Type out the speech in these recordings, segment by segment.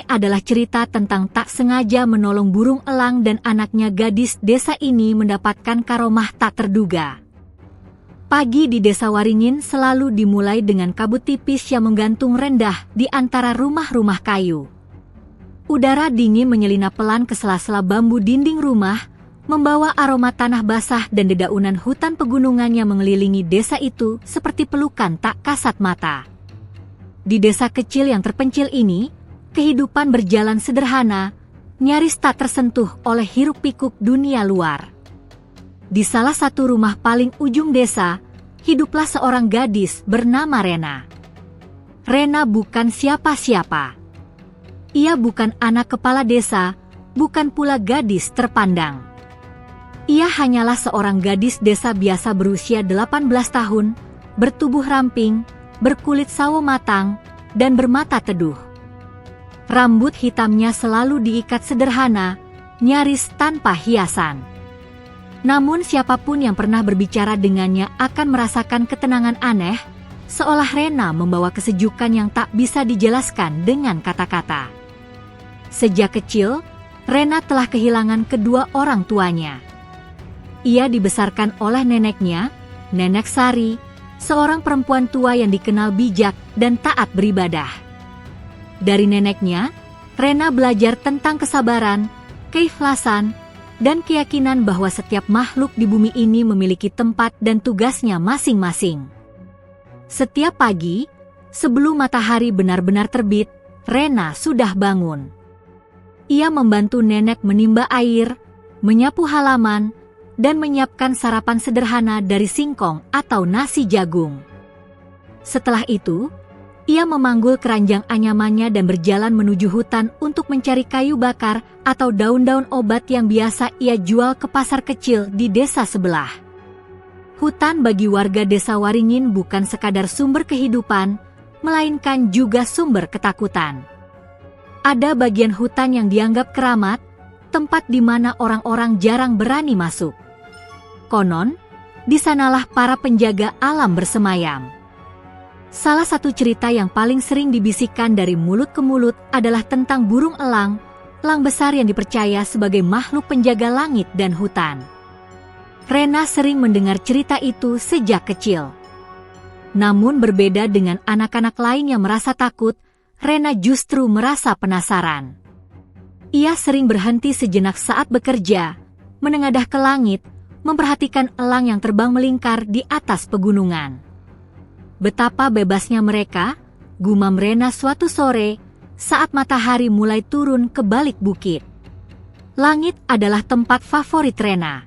Ini adalah cerita tentang tak sengaja menolong burung elang dan anaknya. Gadis desa ini mendapatkan karomah tak terduga. Pagi di Desa Waringin selalu dimulai dengan kabut tipis yang menggantung rendah di antara rumah-rumah kayu. Udara dingin menyelinap pelan ke sela-sela bambu dinding rumah, membawa aroma tanah basah dan dedaunan hutan pegunungan yang mengelilingi desa itu seperti pelukan tak kasat mata. Di desa kecil yang terpencil ini, kehidupan berjalan sederhana, nyaris tak tersentuh oleh hiruk-pikuk dunia luar. Di salah satu rumah paling ujung desa, hiduplah seorang gadis bernama Rena. Rena bukan siapa-siapa. Ia bukan anak kepala desa, bukan pula gadis terpandang. Ia hanyalah seorang gadis desa biasa berusia 18 tahun, bertubuh ramping, berkulit sawo matang, dan bermata teduh. Rambut hitamnya selalu diikat sederhana, nyaris tanpa hiasan. Namun siapapun yang pernah berbicara dengannya akan merasakan ketenangan aneh, seolah Rena membawa kesejukan yang tak bisa dijelaskan dengan kata-kata. Sejak kecil, Rena telah kehilangan kedua orang tuanya. Ia dibesarkan oleh neneknya, Nenek Sari, seorang perempuan tua yang dikenal bijak dan taat beribadah. Dari neneknya, Rena belajar tentang kesabaran, keikhlasan, dan keyakinan bahwa setiap makhluk di bumi ini memiliki tempat dan tugasnya masing-masing. Setiap pagi, sebelum matahari benar-benar terbit, Rena sudah bangun. Ia membantu nenek menimba air, menyapu halaman, dan menyiapkan sarapan sederhana dari singkong atau nasi jagung. Setelah itu, ia memanggul keranjang anyamannya dan berjalan menuju hutan untuk mencari kayu bakar atau daun-daun obat yang biasa ia jual ke pasar kecil di desa sebelah. Hutan bagi warga Desa Waringin bukan sekadar sumber kehidupan, melainkan juga sumber ketakutan. Ada bagian hutan yang dianggap keramat, tempat di mana orang-orang jarang berani masuk. Konon, di sanalah para penjaga alam bersemayam. Salah satu cerita yang paling sering dibisikkan dari mulut ke mulut adalah tentang burung elang, elang besar yang dipercaya sebagai makhluk penjaga langit dan hutan. Rena sering mendengar cerita itu sejak kecil. Namun berbeda dengan anak-anak lain yang merasa takut, Rena justru merasa penasaran. Ia sering berhenti sejenak saat bekerja, menengadah ke langit, memperhatikan elang yang terbang melingkar di atas pegunungan. Betapa bebasnya mereka, gumam Rena suatu sore, saat matahari mulai turun ke balik bukit. Langit adalah tempat favorit Rena.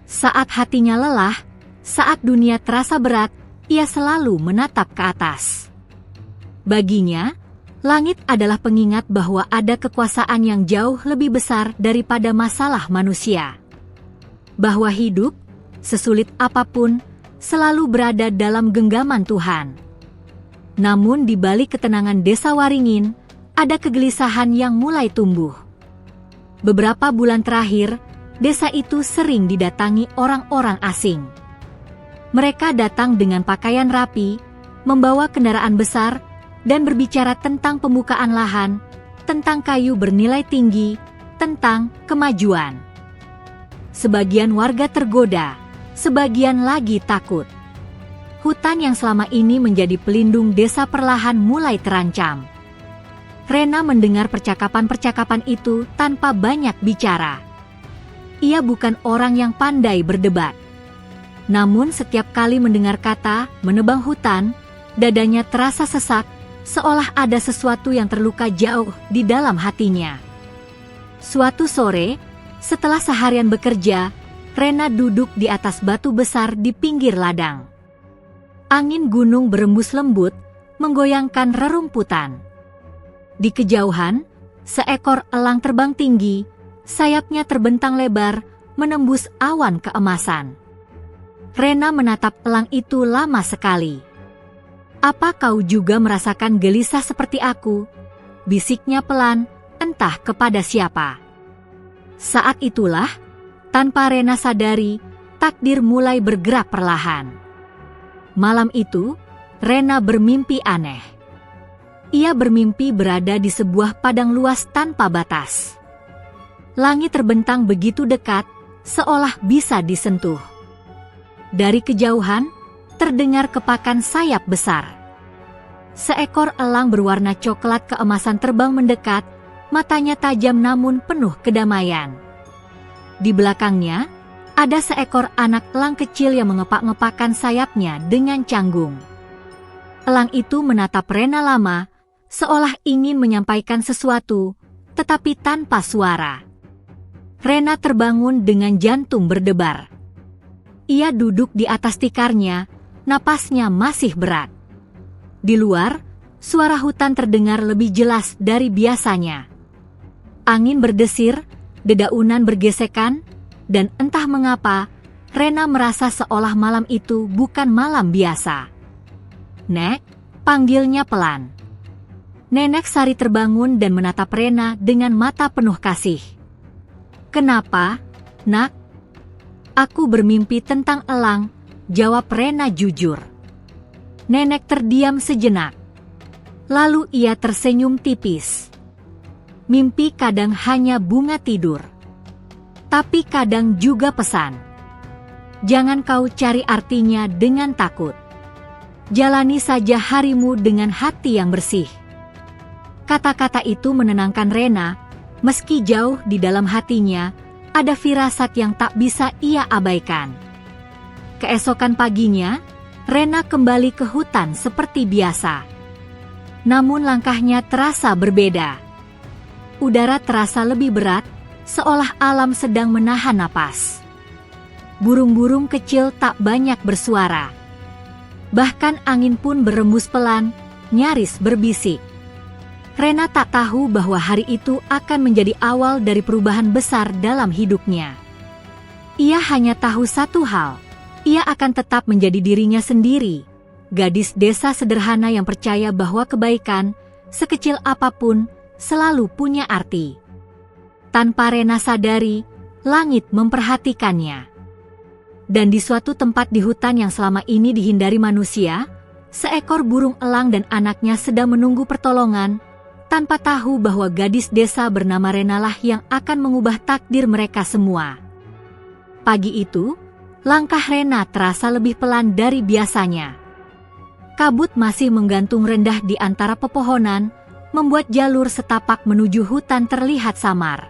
Saat hatinya lelah, saat dunia terasa berat, ia selalu menatap ke atas. Baginya, langit adalah pengingat bahwa ada kekuasaan yang jauh lebih besar daripada masalah manusia. Bahwa hidup, sesulit apapun, selalu berada dalam genggaman Tuhan. Namun di balik ketenangan Desa Waringin, ada kegelisahan yang mulai tumbuh. Beberapa bulan terakhir, desa itu sering didatangi orang-orang asing. Mereka datang dengan pakaian rapi, membawa kendaraan besar, dan berbicara tentang pembukaan lahan, tentang kayu bernilai tinggi, tentang kemajuan. Sebagian warga tergoda, sebagian lagi takut. Hutan yang selama ini menjadi pelindung desa perlahan mulai terancam. Rena mendengar percakapan-percakapan itu tanpa banyak bicara. Ia bukan orang yang pandai berdebat. Namun setiap kali mendengar kata menebang hutan, dadanya terasa sesak, seolah ada sesuatu yang terluka jauh di dalam hatinya. Suatu sore, setelah seharian bekerja, Rena duduk di atas batu besar di pinggir ladang. Angin gunung berembus lembut, menggoyangkan rerumputan. Di kejauhan, seekor elang terbang tinggi, sayapnya terbentang lebar, menembus awan keemasan. Rena menatap elang itu lama sekali. "Apa kau juga merasakan gelisah seperti aku?" bisiknya pelan, entah kepada siapa. Saat itulah, tanpa Rena sadari, takdir mulai bergerak perlahan. Malam itu, Rena bermimpi aneh. Ia bermimpi berada di sebuah padang luas tanpa batas. Langit terbentang begitu dekat, seolah bisa disentuh. Dari kejauhan, terdengar kepakan sayap besar. Seekor elang berwarna coklat keemasan terbang mendekat, matanya tajam namun penuh kedamaian. Di belakangnya, ada seekor anak elang kecil yang mengepak-ngepakkan sayapnya dengan canggung. Elang itu menatap Rena lama, seolah ingin menyampaikan sesuatu, tetapi tanpa suara. Rena terbangun dengan jantung berdebar. Ia duduk di atas tikarnya, napasnya masih berat. Di luar, suara hutan terdengar lebih jelas dari biasanya. Angin berdesir, dedaunan bergesekan, dan entah mengapa, Rena merasa seolah malam itu bukan malam biasa. "Nek," panggilnya pelan. Nenek Sari terbangun dan menatap Rena dengan mata penuh kasih. "Kenapa, Nak?" "Aku bermimpi tentang elang," jawab Rena jujur. Nenek terdiam sejenak. Lalu ia tersenyum tipis. "Mimpi kadang hanya bunga tidur. Tapi kadang juga pesan. Jangan kau cari artinya dengan takut. Jalani saja harimu dengan hati yang bersih." Kata-kata itu menenangkan Rena, meski jauh di dalam hatinya, ada firasat yang tak bisa ia abaikan. Keesokan paginya, Rena kembali ke hutan seperti biasa. Namun langkahnya terasa berbeda. Udara terasa lebih berat, seolah alam sedang menahan napas. Burung-burung kecil tak banyak bersuara. Bahkan angin pun berembus pelan, nyaris berbisik. Rena tak tahu bahwa hari itu akan menjadi awal dari perubahan besar dalam hidupnya. Ia hanya tahu satu hal, ia akan tetap menjadi dirinya sendiri, gadis desa sederhana yang percaya bahwa kebaikan, sekecil apapun, selalu punya arti. Tanpa Rena sadari, langit memperhatikannya. Dan di suatu tempat di hutan yang selama ini dihindari manusia, seekor burung elang dan anaknya sedang menunggu pertolongan, tanpa tahu bahwa gadis desa bernama Rena lah yang akan mengubah takdir mereka semua. Pagi itu, langkah Rena terasa lebih pelan dari biasanya. Kabut masih menggantung rendah di antara pepohonan, membuat jalur setapak menuju hutan terlihat samar.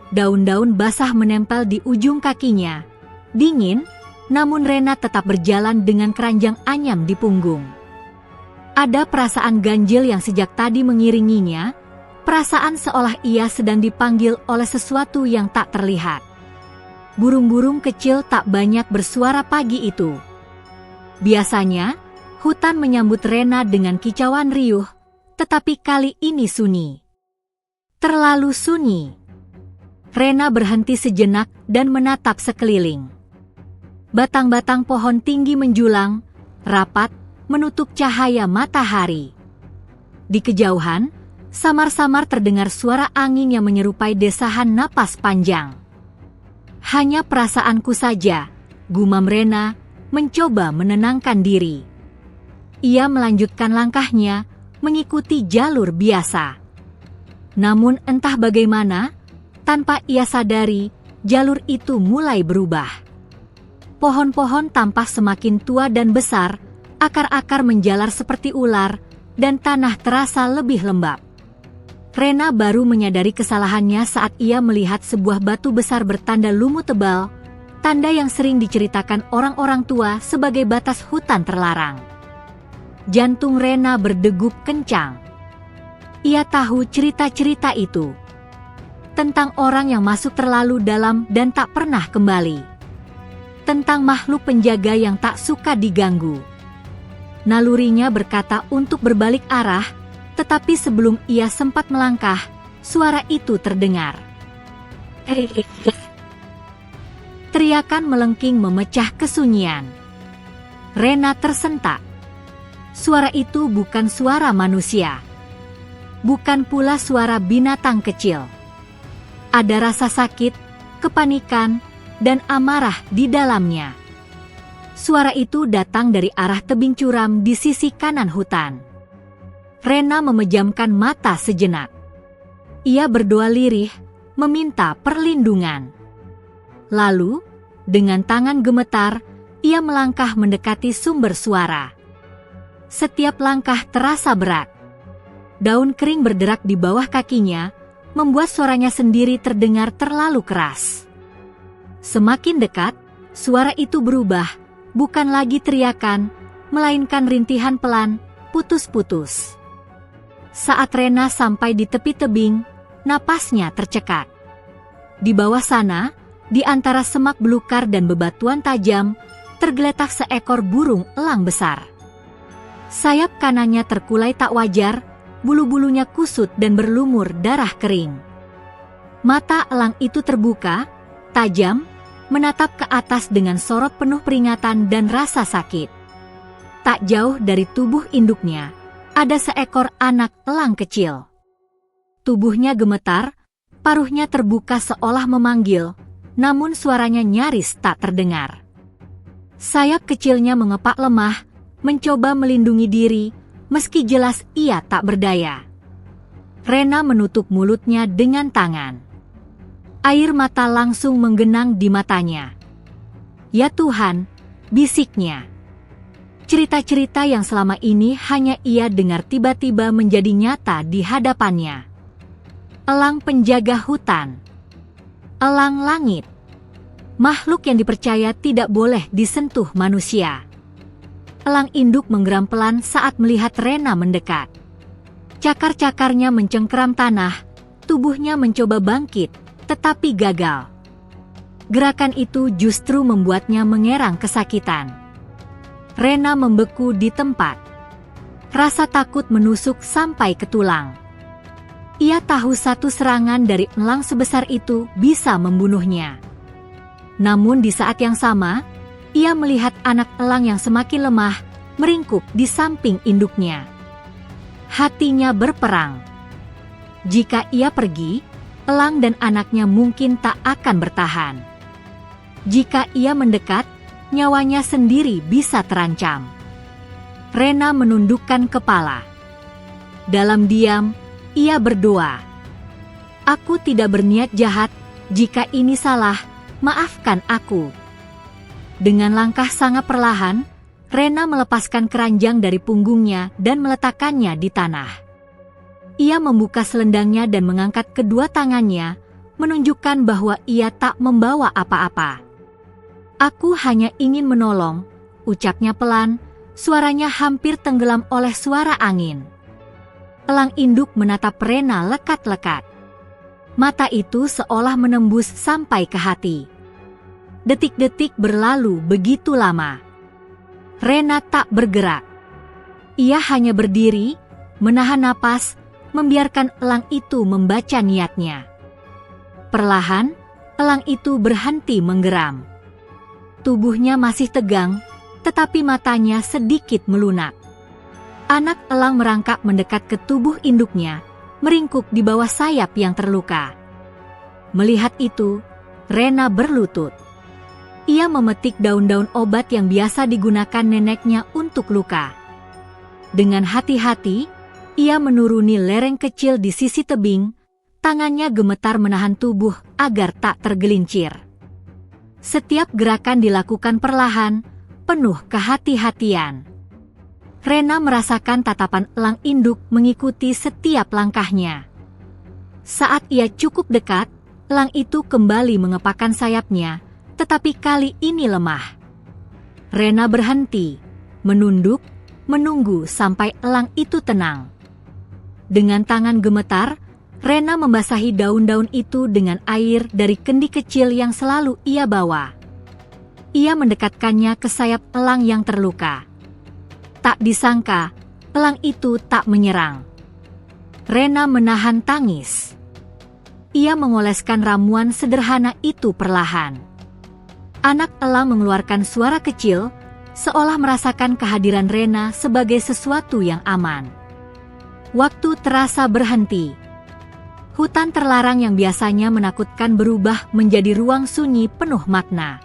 Daun-daun basah menempel di ujung kakinya. Dingin, namun Rena tetap berjalan dengan keranjang anyam di punggung. Ada perasaan ganjil yang sejak tadi mengiringinya, perasaan seolah ia sedang dipanggil oleh sesuatu yang tak terlihat. Burung-burung kecil tak banyak bersuara pagi itu. Biasanya, hutan menyambut Rena dengan kicauan riuh, tetapi kali ini sunyi. Terlalu sunyi. Rena berhenti sejenak dan menatap sekeliling. Batang-batang pohon tinggi menjulang, rapat, menutup cahaya matahari. Di kejauhan, samar-samar terdengar suara angin yang menyerupai desahan napas panjang. "Hanya perasaanku saja," gumam Rena, mencoba menenangkan diri. Ia melanjutkan langkahnya, mengikuti jalur biasa. Namun entah bagaimana, tanpa ia sadari, jalur itu mulai berubah. Pohon-pohon tampak semakin tua dan besar, akar-akar menjalar seperti ular, dan tanah terasa lebih lembab. Rena baru menyadari kesalahannya saat ia melihat sebuah batu besar bertanda lumut tebal, tanda yang sering diceritakan orang-orang tua sebagai batas hutan terlarang. Jantung Rena berdegup kencang. Ia tahu cerita-cerita itu. Tentang orang yang masuk terlalu dalam dan tak pernah kembali. Tentang makhluk penjaga yang tak suka diganggu. Nalurinya berkata untuk berbalik arah, tetapi sebelum ia sempat melangkah, suara itu terdengar. Teriakan melengking memecah kesunyian. Rena tersentak. Suara itu bukan suara manusia. Bukan pula suara binatang kecil. Ada rasa sakit, kepanikan, dan amarah di dalamnya. Suara itu datang dari arah tebing curam di sisi kanan hutan. Rena memejamkan mata sejenak. Ia berdoa lirih, meminta perlindungan. Lalu, dengan tangan gemetar, ia melangkah mendekati sumber suara. Setiap langkah terasa berat. Daun kering berderak di bawah kakinya, membuat suaranya sendiri terdengar terlalu keras. Semakin dekat, suara itu berubah, bukan lagi teriakan, melainkan rintihan pelan, putus-putus. Saat Rena sampai di tepi tebing, napasnya tercekat. Di bawah sana, di antara semak belukar dan bebatuan tajam, tergeletak seekor burung elang besar. Sayap kanannya terkulai tak wajar, bulu-bulunya kusut dan berlumur darah kering. Mata elang itu terbuka, tajam, menatap ke atas dengan sorot penuh peringatan dan rasa sakit. Tak jauh dari tubuh induknya, ada seekor anak elang kecil. Tubuhnya gemetar, paruhnya terbuka seolah memanggil, namun suaranya nyaris tak terdengar. Sayap kecilnya mengepak lemah, mencoba melindungi diri, meski jelas ia tak berdaya. Rena menutup mulutnya dengan tangan. Air mata langsung menggenang di matanya. "Ya Tuhan," bisiknya. Cerita-cerita yang selama ini hanya ia dengar tiba-tiba menjadi nyata di hadapannya. Elang penjaga hutan. Elang langit. Makhluk yang dipercaya tidak boleh disentuh manusia. Elang induk menggeram pelan saat melihat Rena mendekat. Cakar-cakarnya mencengkeram tanah, tubuhnya mencoba bangkit, tetapi gagal. Gerakan itu justru membuatnya mengerang kesakitan. Rena membeku di tempat. Rasa takut menusuk sampai ke tulang. Ia tahu satu serangan dari elang sebesar itu bisa membunuhnya. Namun di saat yang sama, ia melihat anak elang yang semakin lemah, meringkuk di samping induknya. Hatinya berperang. Jika ia pergi, elang dan anaknya mungkin tak akan bertahan. Jika ia mendekat, nyawanya sendiri bisa terancam. Rena menundukkan kepala. Dalam diam, ia berdoa, "Aku tidak berniat jahat, jika ini salah, maafkan aku." Dengan langkah sangat perlahan, Rena melepaskan keranjang dari punggungnya dan meletakkannya di tanah. Ia membuka selendangnya dan mengangkat kedua tangannya, menunjukkan bahwa ia tak membawa apa-apa. "Aku hanya ingin menolong," ucapnya pelan, suaranya hampir tenggelam oleh suara angin. Elang induk menatap Rena lekat-lekat. Mata itu seolah menembus sampai ke hati. Detik-detik berlalu begitu lama. Rena tak bergerak. Ia hanya berdiri, menahan napas, membiarkan elang itu membaca niatnya. Perlahan, elang itu berhenti menggeram. Tubuhnya masih tegang, tetapi matanya sedikit melunak. Anak elang merangkak mendekat ke tubuh induknya, meringkuk di bawah sayap yang terluka. Melihat itu, Rena berlutut. Ia memetik daun-daun obat yang biasa digunakan neneknya untuk luka. Dengan hati-hati, ia menuruni lereng kecil di sisi tebing, tangannya gemetar menahan tubuh agar tak tergelincir. Setiap gerakan dilakukan perlahan, penuh kehati-hatian. Rena merasakan tatapan elang induk mengikuti setiap langkahnya. Saat ia cukup dekat, elang itu kembali mengepakkan sayapnya, tetapi kali ini lemah. Rena berhenti, menunduk, menunggu sampai elang itu tenang. Dengan tangan gemetar, Rena membasahi daun-daun itu dengan air dari kendi kecil yang selalu ia bawa. Ia mendekatkannya ke sayap elang yang terluka. Tak disangka, elang itu tak menyerang. Rena menahan tangis. Ia mengoleskan ramuan sederhana itu perlahan. Anak elang mengeluarkan suara kecil, seolah merasakan kehadiran Rena sebagai sesuatu yang aman. Waktu terasa berhenti. Hutan terlarang yang biasanya menakutkan berubah menjadi ruang sunyi penuh makna.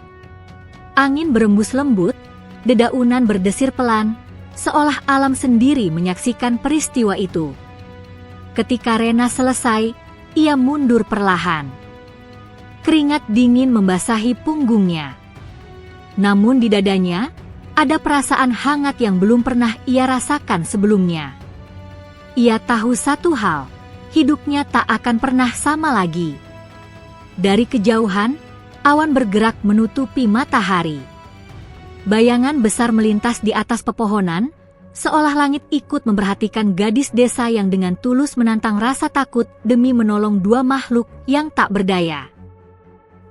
Angin berembus lembut, dedaunan berdesir pelan, seolah alam sendiri menyaksikan peristiwa itu. Ketika Rena selesai, ia mundur perlahan. Keringat dingin membasahi punggungnya. Namun di dadanya, ada perasaan hangat yang belum pernah ia rasakan sebelumnya. Ia tahu satu hal, hidupnya tak akan pernah sama lagi. Dari kejauhan, awan bergerak menutupi matahari. Bayangan besar melintas di atas pepohonan, seolah langit ikut memperhatikan gadis desa yang dengan tulus menantang rasa takut demi menolong dua makhluk yang tak berdaya.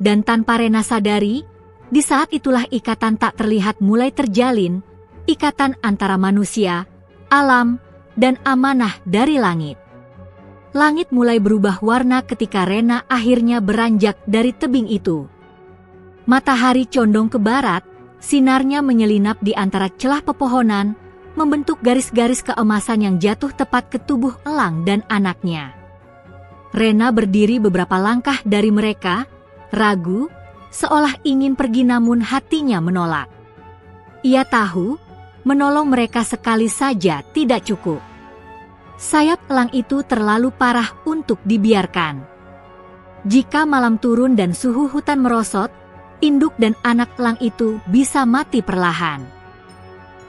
Dan tanpa Rena sadari, di saat itulah ikatan tak terlihat mulai terjalin, ikatan antara manusia, alam, dan amanah dari langit. Langit mulai berubah warna ketika Rena akhirnya beranjak dari tebing itu. Matahari condong ke barat, sinarnya menyelinap di antara celah pepohonan, membentuk garis-garis keemasan yang jatuh tepat ke tubuh elang dan anaknya. Rena berdiri beberapa langkah dari mereka, ragu, seolah ingin pergi namun hatinya menolak. Ia tahu, menolong mereka sekali saja tidak cukup. Sayap elang itu terlalu parah untuk dibiarkan. Jika malam turun dan suhu hutan merosot, induk dan anak elang itu bisa mati perlahan.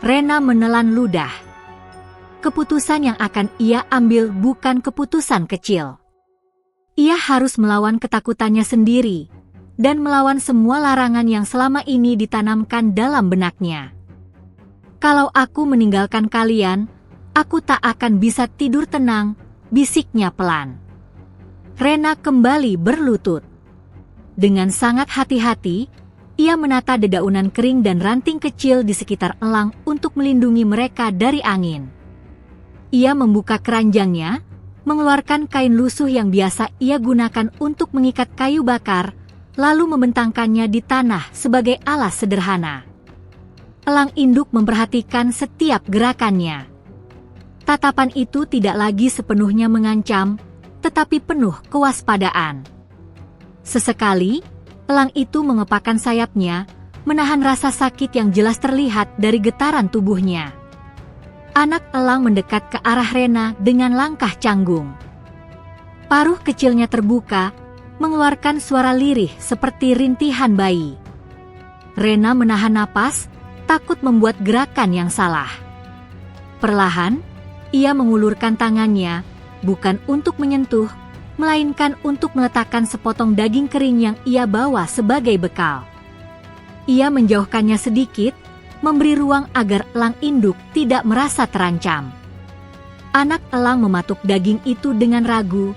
Rena menelan ludah. Keputusan yang akan ia ambil bukan keputusan kecil. Ia harus melawan ketakutannya sendiri, dan melawan semua larangan yang selama ini ditanamkan dalam benaknya. Kalau aku meninggalkan kalian, aku tak akan bisa tidur tenang, bisiknya pelan. Rena kembali berlutut. Dengan sangat hati-hati, ia menata dedaunan kering dan ranting kecil di sekitar elang untuk melindungi mereka dari angin. Ia membuka keranjangnya, mengeluarkan kain lusuh yang biasa ia gunakan untuk mengikat kayu bakar, lalu membentangkannya di tanah sebagai alas sederhana. Elang induk memperhatikan setiap gerakannya. Tatapan itu tidak lagi sepenuhnya mengancam, tetapi penuh kewaspadaan. Sesekali, elang itu mengepakkan sayapnya, menahan rasa sakit yang jelas terlihat dari getaran tubuhnya. Anak elang mendekat ke arah Rena dengan langkah canggung. Paruh kecilnya terbuka, mengeluarkan suara lirih seperti rintihan bayi. Rena menahan napas, takut membuat gerakan yang salah. Perlahan, ia mengulurkan tangannya, bukan untuk menyentuh, melainkan untuk meletakkan sepotong daging kering yang ia bawa sebagai bekal. Ia menjauhkannya sedikit, memberi ruang agar elang induk tidak merasa terancam. Anak elang mematuk daging itu dengan ragu,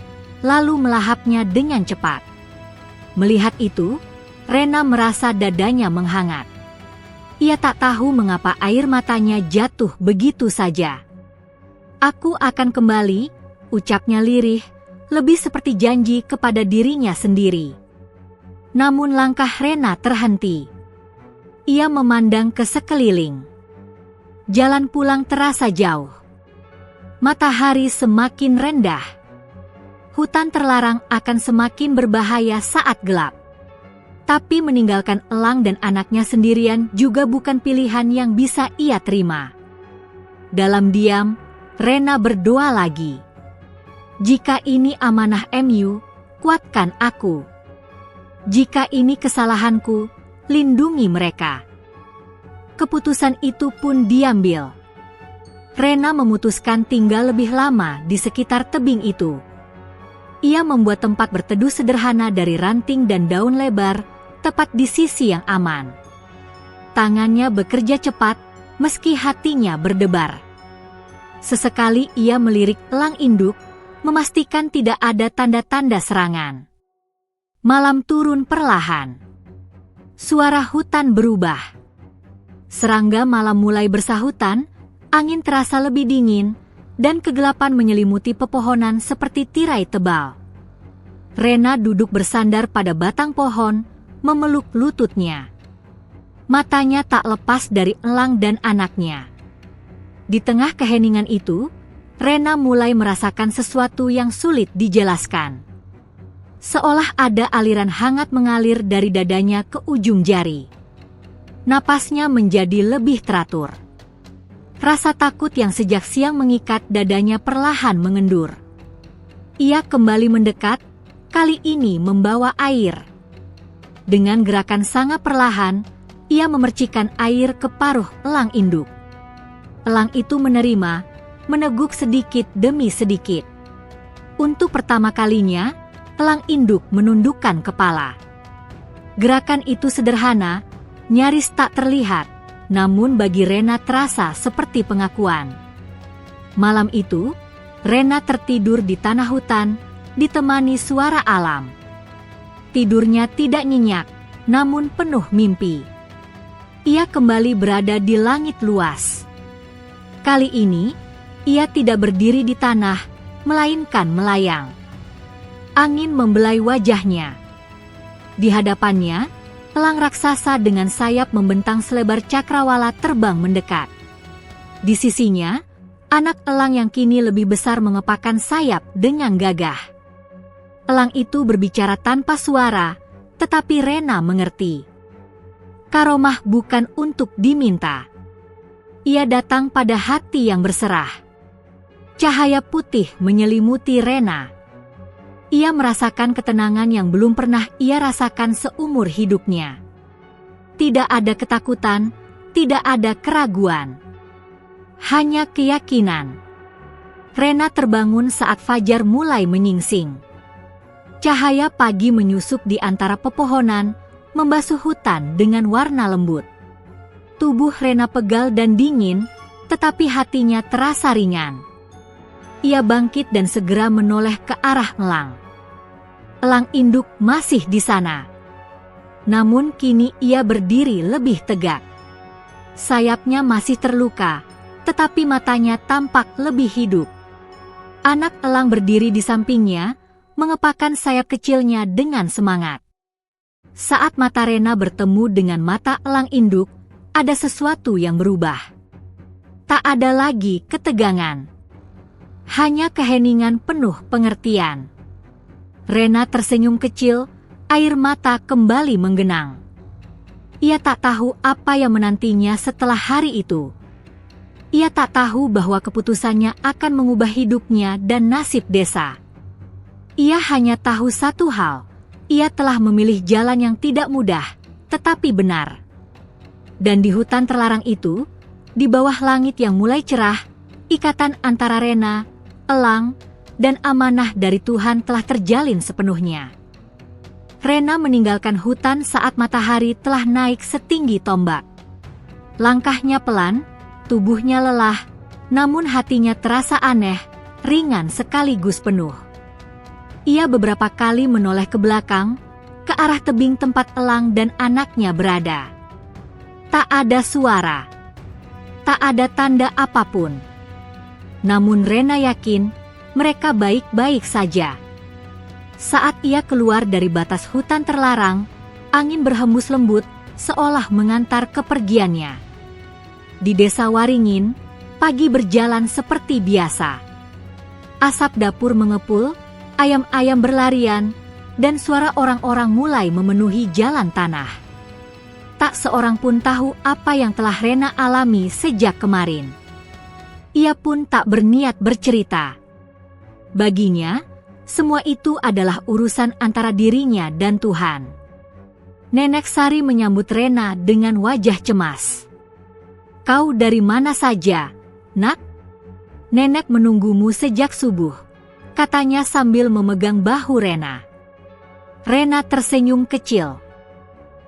lalu melahapnya dengan cepat. Melihat itu, Rena merasa dadanya menghangat. Ia tak tahu mengapa air matanya jatuh begitu saja. Aku akan kembali, ucapnya lirih, lebih seperti janji kepada dirinya sendiri. Namun langkah Rena terhenti. Ia memandang ke sekeliling. Jalan pulang terasa jauh. Matahari semakin rendah. Hutan terlarang akan semakin berbahaya saat gelap. Tapi meninggalkan elang dan anaknya sendirian juga bukan pilihan yang bisa ia terima. Dalam diam, Rena berdoa lagi. Jika ini amanah MU, kuatkan aku. Jika ini kesalahanku, lindungi mereka. Keputusan itu pun diambil. Rena memutuskan tinggal lebih lama di sekitar tebing itu. Ia membuat tempat berteduh sederhana dari ranting dan daun lebar, tepat di sisi yang aman. Tangannya bekerja cepat, meski hatinya berdebar. Sesekali ia melirik elang induk, memastikan tidak ada tanda-tanda serangan. Malam turun perlahan. Suara hutan berubah. Serangga malam mulai bersahutan, angin terasa lebih dingin, dan kegelapan menyelimuti pepohonan seperti tirai tebal. Rena duduk bersandar pada batang pohon, memeluk lututnya. Matanya tak lepas dari elang dan anaknya. Di tengah keheningan itu, Rena mulai merasakan sesuatu yang sulit dijelaskan. Seolah ada aliran hangat mengalir dari dadanya ke ujung jari. Napasnya menjadi lebih teratur. Rasa takut yang sejak siang mengikat dadanya perlahan mengendur. Ia kembali mendekat, kali ini membawa air. Dengan gerakan sangat perlahan, ia memercikkan air ke paruh elang induk. Elang itu menerima, meneguk sedikit demi sedikit. Untuk pertama kalinya, elang induk menundukkan kepala. Gerakan itu sederhana, nyaris tak terlihat, namun bagi Rena terasa seperti pengakuan. Malam itu, Rena tertidur di tanah hutan, ditemani suara alam. Tidurnya tidak nyenyak, namun penuh mimpi. Ia kembali berada di langit luas. Kali ini, ia tidak berdiri di tanah, melainkan melayang. Angin membelai wajahnya. Di hadapannya, elang raksasa dengan sayap membentang selebar cakrawala terbang mendekat. Di sisinya, anak elang yang kini lebih besar mengepakkan sayap dengan gagah. Elang itu berbicara tanpa suara, tetapi Rena mengerti. Karomah bukan untuk diminta. Ia datang pada hati yang berserah. Cahaya putih menyelimuti Rena. Ia merasakan ketenangan yang belum pernah ia rasakan seumur hidupnya. Tidak ada ketakutan, tidak ada keraguan. Hanya keyakinan. Rena terbangun saat fajar mulai menyingsing. Cahaya pagi menyusup di antara pepohonan, membasuh hutan dengan warna lembut. Tubuh Rena pegal dan dingin, tetapi hatinya terasa ringan. Ia bangkit dan segera menoleh ke arah elang. Elang induk masih di sana. Namun kini ia berdiri lebih tegak. Sayapnya masih terluka, tetapi matanya tampak lebih hidup. Anak elang berdiri di sampingnya, mengepakkan sayap kecilnya dengan semangat. Saat mata Rena bertemu dengan mata elang induk, ada sesuatu yang berubah. Tak ada lagi ketegangan. Hanya keheningan penuh pengertian. Rena tersenyum kecil, air mata kembali menggenang. Ia tak tahu apa yang menantinya setelah hari itu. Ia tak tahu bahwa keputusannya akan mengubah hidupnya dan nasib desa. Ia hanya tahu satu hal, ia telah memilih jalan yang tidak mudah, tetapi benar. Dan di hutan terlarang itu, di bawah langit yang mulai cerah, ikatan antara Rena, elang, dan amanah dari Tuhan telah terjalin sepenuhnya. Rena meninggalkan hutan saat matahari telah naik setinggi tombak. Langkahnya pelan, tubuhnya lelah, namun hatinya terasa aneh, ringan sekaligus penuh. Ia beberapa kali menoleh ke belakang, ke arah tebing tempat elang dan anaknya berada. Tak ada suara. Tak ada tanda apapun. Namun Rena yakin, mereka baik-baik saja. Saat ia keluar dari batas hutan terlarang, angin berhembus lembut, seolah mengantar kepergiannya. Di desa Waringin, pagi berjalan seperti biasa. Asap dapur mengepul, ayam-ayam berlarian, dan suara orang-orang mulai memenuhi jalan tanah. Tak seorang pun tahu apa yang telah Rena alami sejak kemarin. Ia pun tak berniat bercerita. Baginya, semua itu adalah urusan antara dirinya dan Tuhan. Nenek Sari menyambut Rena dengan wajah cemas. "Kau dari mana saja, Nak?" "Nenek menunggumu sejak subuh," katanya sambil memegang bahu Rena. Rena tersenyum kecil.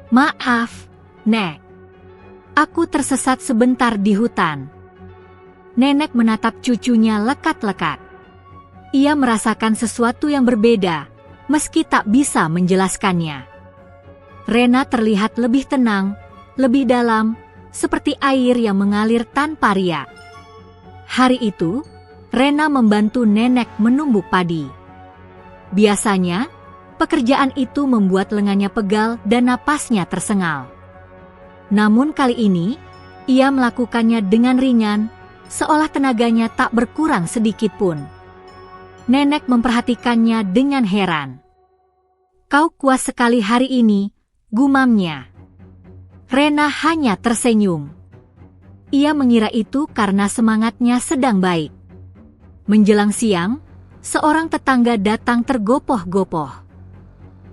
"Maaf, Nek. Aku tersesat sebentar di hutan." Nenek menatap cucunya lekat-lekat. Ia merasakan sesuatu yang berbeda, meski tak bisa menjelaskannya. Rena terlihat lebih tenang, lebih dalam, seperti air yang mengalir tanpa riak. Hari itu, Rena membantu nenek menumbuk padi. Biasanya, pekerjaan itu membuat lengannya pegal dan napasnya tersengal. Namun kali ini, ia melakukannya dengan ringan, seolah tenaganya tak berkurang sedikit pun. Nenek memperhatikannya dengan heran. "Kau kuat sekali hari ini," gumamnya. Rena hanya tersenyum. Ia mengira itu karena semangatnya sedang baik. Menjelang siang, seorang tetangga datang tergopoh-gopoh.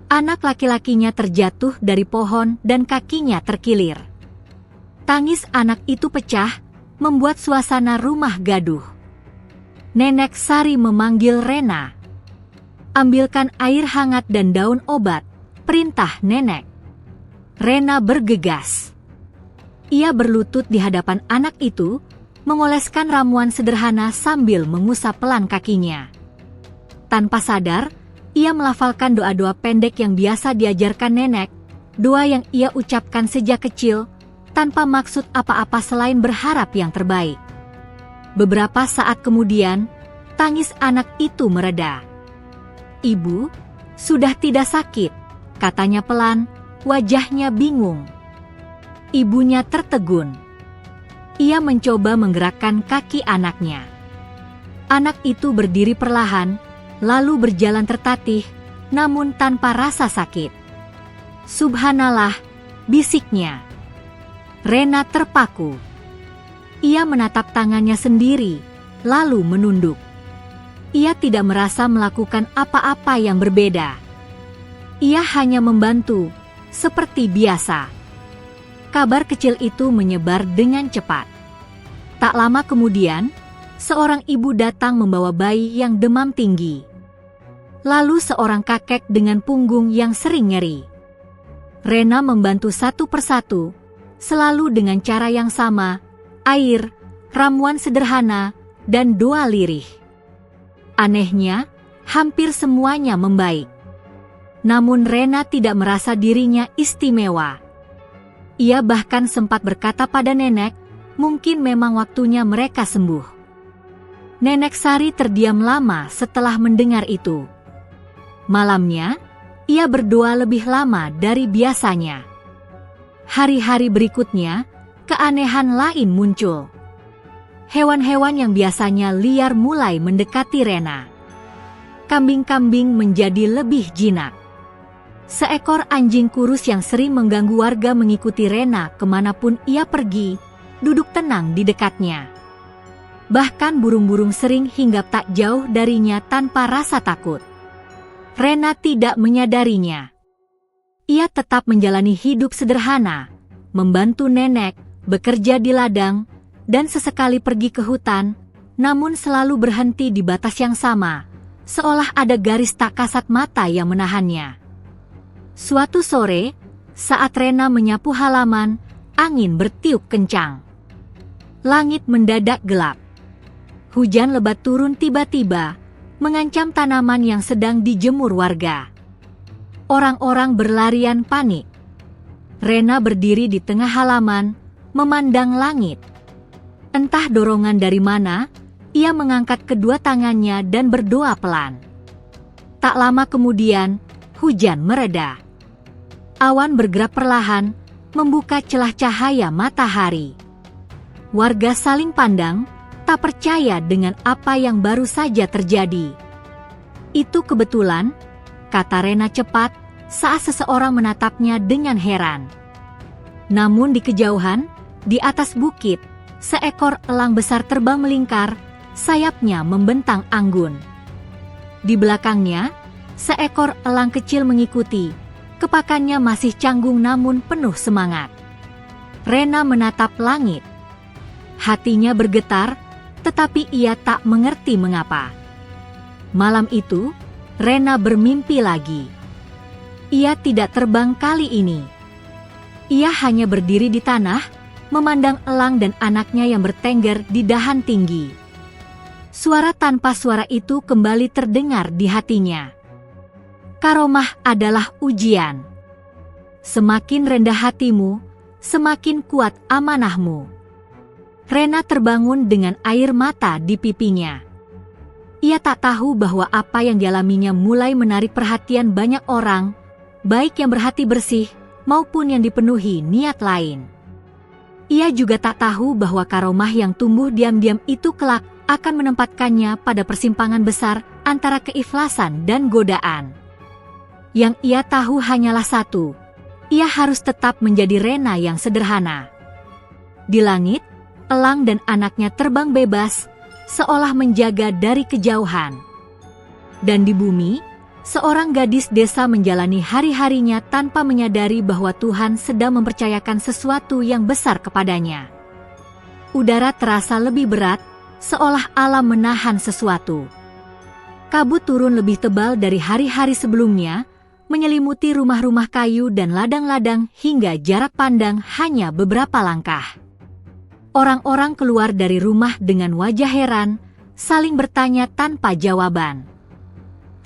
Anak laki-lakinya terjatuh dari pohon dan kakinya terkilir. Tangis anak itu pecah, membuat suasana rumah gaduh. Nenek Sari memanggil Rena. "Ambilkan air hangat dan daun obat," perintah nenek. Rena bergegas. Ia berlutut di hadapan anak itu, mengoleskan ramuan sederhana sambil mengusap pelan kakinya. Tanpa sadar, ia melafalkan doa-doa pendek yang biasa diajarkan nenek, doa yang ia ucapkan sejak kecil, tanpa maksud apa-apa selain berharap yang terbaik. Beberapa saat kemudian, tangis anak itu mereda. "Ibu, sudah tidak sakit," katanya pelan, wajahnya bingung. Ibunya tertegun. Ia mencoba menggerakkan kaki anaknya. Anak itu berdiri perlahan, lalu berjalan tertatih, namun tanpa rasa sakit. "Subhanallah," bisiknya. Rena terpaku. Ia menatap tangannya sendiri, lalu menunduk. Ia tidak merasa melakukan apa-apa yang berbeda. Ia hanya membantu, seperti biasa. Kabar kecil itu menyebar dengan cepat. Tak lama kemudian, seorang ibu datang membawa bayi yang demam tinggi. Lalu seorang kakek dengan punggung yang sering nyeri. Rena membantu satu persatu, selalu dengan cara yang sama, air, ramuan sederhana, dan doa lirih. Anehnya, hampir semuanya membaik. Namun Rena tidak merasa dirinya istimewa. Ia bahkan sempat berkata pada nenek, mungkin memang waktunya mereka sembuh. Nenek Sari terdiam lama setelah mendengar itu. Malamnya, ia berdoa lebih lama dari biasanya. Hari-hari berikutnya, keanehan lain muncul. Hewan-hewan yang biasanya liar mulai mendekati Rena. Kambing-kambing menjadi lebih jinak. Seekor anjing kurus yang sering mengganggu warga mengikuti Rena kemanapun ia pergi, duduk tenang di dekatnya. Bahkan burung-burung sering hinggap tak jauh darinya tanpa rasa takut. Rena tidak menyadarinya. Ia tetap menjalani hidup sederhana, membantu nenek, bekerja di ladang, dan sesekali pergi ke hutan, namun selalu berhenti di batas yang sama, seolah ada garis tak kasat mata yang menahannya. Suatu sore, saat Rena menyapu halaman, angin bertiup kencang. Langit mendadak gelap. Hujan lebat turun tiba-tiba, mengancam tanaman yang sedang dijemur warga. Orang-orang berlarian panik. Rena berdiri di tengah halaman, memandang langit. Entah dorongan dari mana, ia mengangkat kedua tangannya dan berdoa pelan. Tak lama kemudian, hujan mereda. Awan bergerak perlahan, membuka celah cahaya matahari. Warga saling pandang, tak percaya dengan apa yang baru saja terjadi. "Itu kebetulan," kata Rena cepat, saat seseorang menatapnya dengan heran. Namun di kejauhan, di atas bukit, seekor elang besar terbang melingkar, sayapnya membentang anggun. Di belakangnya, seekor elang kecil mengikuti. Kepakannya masih canggung namun penuh semangat. Rena menatap langit. Hatinya bergetar, tetapi ia tak mengerti mengapa. Malam itu, Rena bermimpi lagi. Ia tidak terbang kali ini. Ia hanya berdiri di tanah, memandang elang dan anaknya yang bertengger di dahan tinggi. Suara tanpa suara itu kembali terdengar di hatinya. Karomah adalah ujian. Semakin rendah hatimu, semakin kuat amanahmu. Rena terbangun dengan air mata di pipinya. Ia tak tahu bahwa apa yang dialaminya mulai menarik perhatian banyak orang, baik yang berhati bersih maupun yang dipenuhi niat lain. Ia juga tak tahu bahwa karomah yang tumbuh diam-diam itu kelak akan menempatkannya pada persimpangan besar antara keikhlasan dan godaan. Yang ia tahu hanyalah satu, ia harus tetap menjadi Rena yang sederhana. Di langit, Elang dan anaknya terbang bebas, seolah menjaga dari kejauhan. Dan di bumi, seorang gadis desa menjalani hari-harinya tanpa menyadari bahwa Tuhan sedang mempercayakan sesuatu yang besar kepadanya. Udara terasa lebih berat, seolah alam menahan sesuatu. Kabut turun lebih tebal dari hari-hari sebelumnya, menyelimuti rumah-rumah kayu dan ladang-ladang hingga jarak pandang hanya beberapa langkah. Orang-orang keluar dari rumah dengan wajah heran, saling bertanya tanpa jawaban.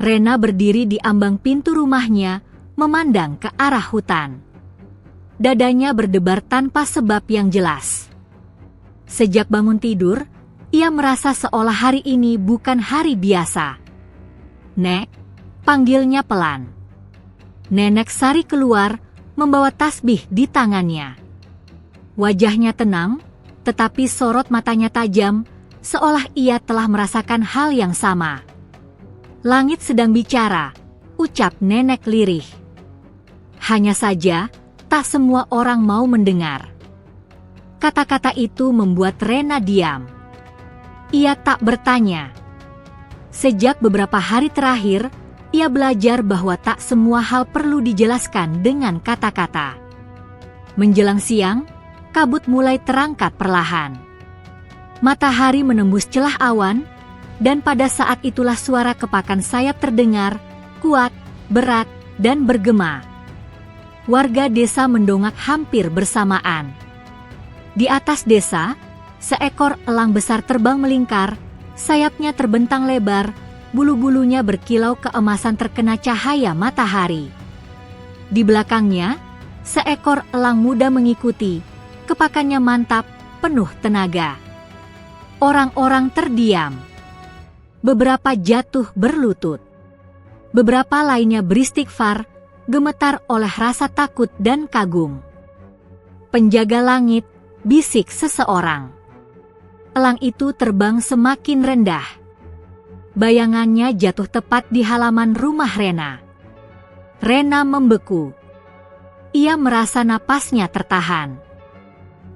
Rena berdiri di ambang pintu rumahnya, memandang ke arah hutan. Dadanya berdebar tanpa sebab yang jelas. Sejak bangun tidur, ia merasa seolah hari ini bukan hari biasa. "Nek," panggilnya pelan. Nenek Sari keluar, membawa tasbih di tangannya. Wajahnya tenang, tetapi sorot matanya tajam, seolah ia telah merasakan hal yang sama. "Langit sedang bicara," ucap nenek lirih. Hanya saja, tak semua orang mau mendengar. Kata-kata itu membuat Rena diam. Ia tak bertanya. Sejak beberapa hari terakhir, ia belajar bahwa tak semua hal perlu dijelaskan dengan kata-kata. Menjelang siang, kabut mulai terangkat perlahan. Matahari menembus celah awan, dan pada saat itulah suara kepakan sayap terdengar, kuat, berat, dan bergema. Warga desa mendongak hampir bersamaan. Di atas desa, seekor elang besar terbang melingkar, sayapnya terbentang lebar, bulu-bulunya berkilau keemasan terkena cahaya matahari. Di belakangnya, seekor elang muda mengikuti, kepakannya mantap, penuh tenaga. Orang-orang terdiam. Beberapa jatuh berlutut. Beberapa lainnya beristighfar, gemetar oleh rasa takut dan kagum. "Penjaga langit," bisik seseorang. Elang itu terbang semakin rendah. Bayangannya jatuh tepat di halaman rumah Rena. Rena membeku. Ia merasa napasnya tertahan.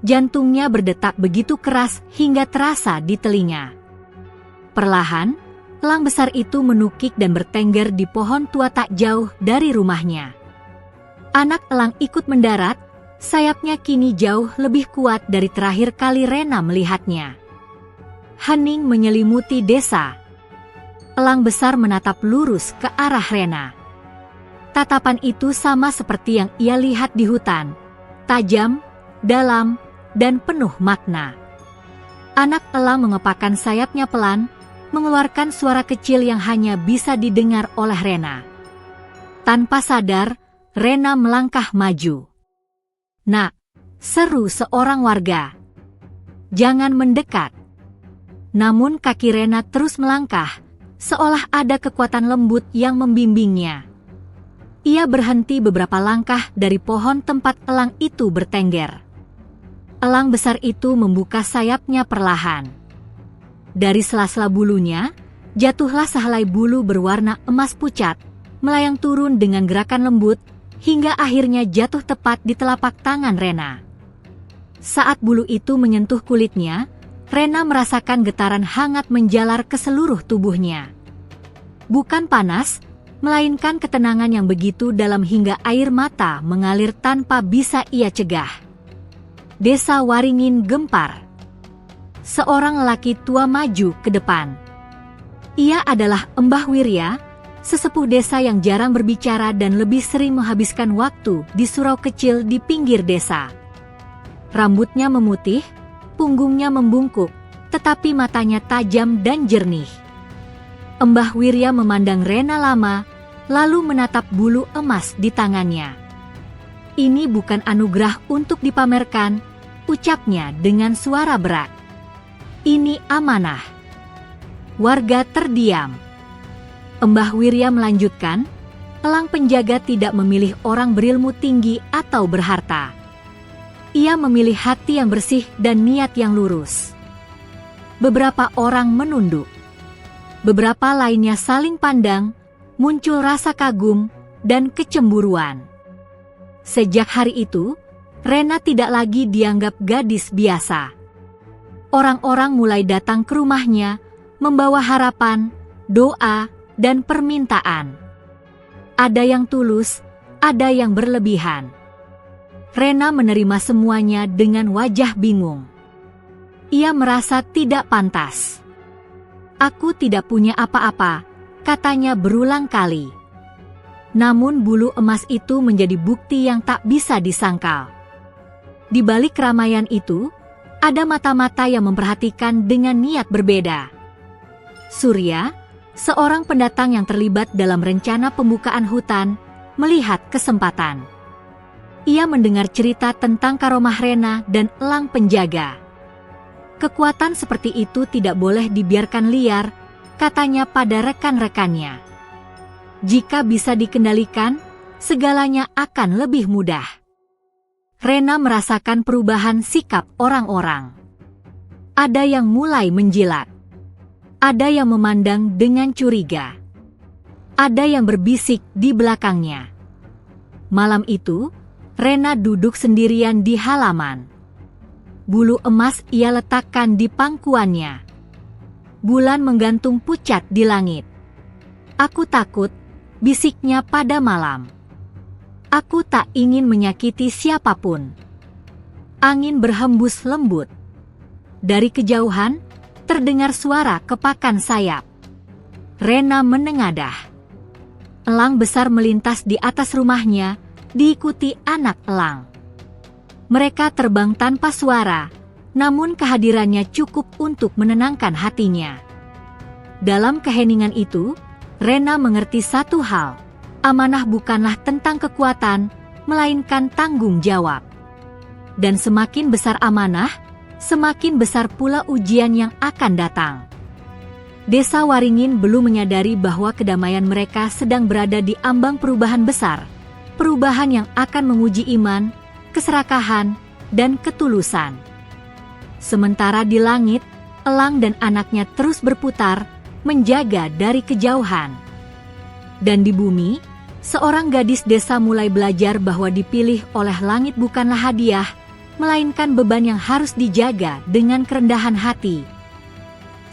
Jantungnya berdetak begitu keras hingga terasa di telinga. Perlahan, elang besar itu menukik dan bertengger di pohon tua tak jauh dari rumahnya. Anak elang ikut mendarat, sayapnya kini jauh lebih kuat dari terakhir kali Rena melihatnya. Hening menyelimuti desa. Elang besar menatap lurus ke arah Rena. Tatapan itu sama seperti yang ia lihat di hutan, tajam, dalam, dan penuh makna. Anak elang mengepakkan sayapnya pelan, mengeluarkan suara kecil yang hanya bisa didengar oleh Rena. Tanpa sadar, Rena melangkah maju. "Nak," seru seorang warga. "Jangan mendekat." Namun kaki Rena terus melangkah, seolah ada kekuatan lembut yang membimbingnya. Ia berhenti beberapa langkah dari pohon tempat elang itu bertengger. Elang besar itu membuka sayapnya perlahan. Dari sela-sela bulunya, jatuhlah sehelai bulu berwarna emas pucat, melayang turun dengan gerakan lembut, hingga akhirnya jatuh tepat di telapak tangan Rena. Saat bulu itu menyentuh kulitnya, Rena merasakan getaran hangat menjalar ke seluruh tubuhnya. Bukan panas, melainkan ketenangan yang begitu dalam hingga air mata mengalir tanpa bisa ia cegah. Desa Waringin gempar. Seorang lelaki tua maju ke depan. Ia adalah Mbah Wirya, sesepuh desa yang jarang berbicara dan lebih sering menghabiskan waktu di surau kecil di pinggir desa. Rambutnya memutih, punggungnya membungkuk, tetapi matanya tajam dan jernih. Mbah Wirya memandang Rena lama, lalu menatap bulu emas di tangannya. "Ini bukan anugerah untuk dipamerkan," ucapnya dengan suara berat. "Ini amanah." Warga terdiam. Mbah Wirya melanjutkan, "Elang penjaga tidak memilih orang berilmu tinggi atau berharta. Ia memilih hati yang bersih dan niat yang lurus." Beberapa orang menunduk. Beberapa lainnya saling pandang, muncul rasa kagum dan kecemburuan. Sejak hari itu, Rena tidak lagi dianggap gadis biasa. orang-orang mulai datang ke rumahnya, membawa harapan, doa, dan permintaan. Ada yang tulus, ada yang berlebihan. Rena menerima semuanya dengan wajah bingung. Ia merasa tidak pantas. "Aku tidak punya apa-apa," katanya berulang kali. Namun bulu emas itu menjadi bukti yang tak bisa disangkal. Di balik keramaian itu, ada mata-mata yang memperhatikan dengan niat berbeda. Surya, seorang pendatang yang terlibat dalam rencana pembukaan hutan, melihat kesempatan. Ia mendengar cerita tentang karomah Rena dan elang penjaga. Kekuatan seperti itu tidak boleh dibiarkan liar, katanya pada rekan-rekannya. Jika bisa dikendalikan, segalanya akan lebih mudah. Rena merasakan perubahan sikap orang-orang. Ada yang mulai menjilat. Ada yang memandang dengan curiga. Ada yang berbisik di belakangnya. Malam itu, Rena duduk sendirian di halaman. Bulu emas ia letakkan di pangkuannya. Bulan menggantung pucat di langit. "Aku takut," bisiknya pada malam. "Aku tak ingin menyakiti siapapun." Angin berhembus lembut. Dari kejauhan, terdengar suara kepakan sayap. Rena menengadah. Elang besar melintas di atas rumahnya, diikuti anak elang. Mereka terbang tanpa suara, namun kehadirannya cukup untuk menenangkan hatinya. Dalam keheningan itu, Rena mengerti satu hal: amanah bukanlah tentang kekuatan, melainkan tanggung jawab. Dan semakin besar amanah, semakin besar pula ujian yang akan datang. Desa Waringin belum menyadari bahwa kedamaian mereka sedang berada di ambang perubahan besar. Perubahan yang akan menguji iman, keserakahan, dan ketulusan. Sementara di langit, elang dan anaknya terus berputar, menjaga dari kejauhan. Dan di bumi, seorang gadis desa mulai belajar bahwa dipilih oleh langit bukanlah hadiah, melainkan beban yang harus dijaga dengan kerendahan hati.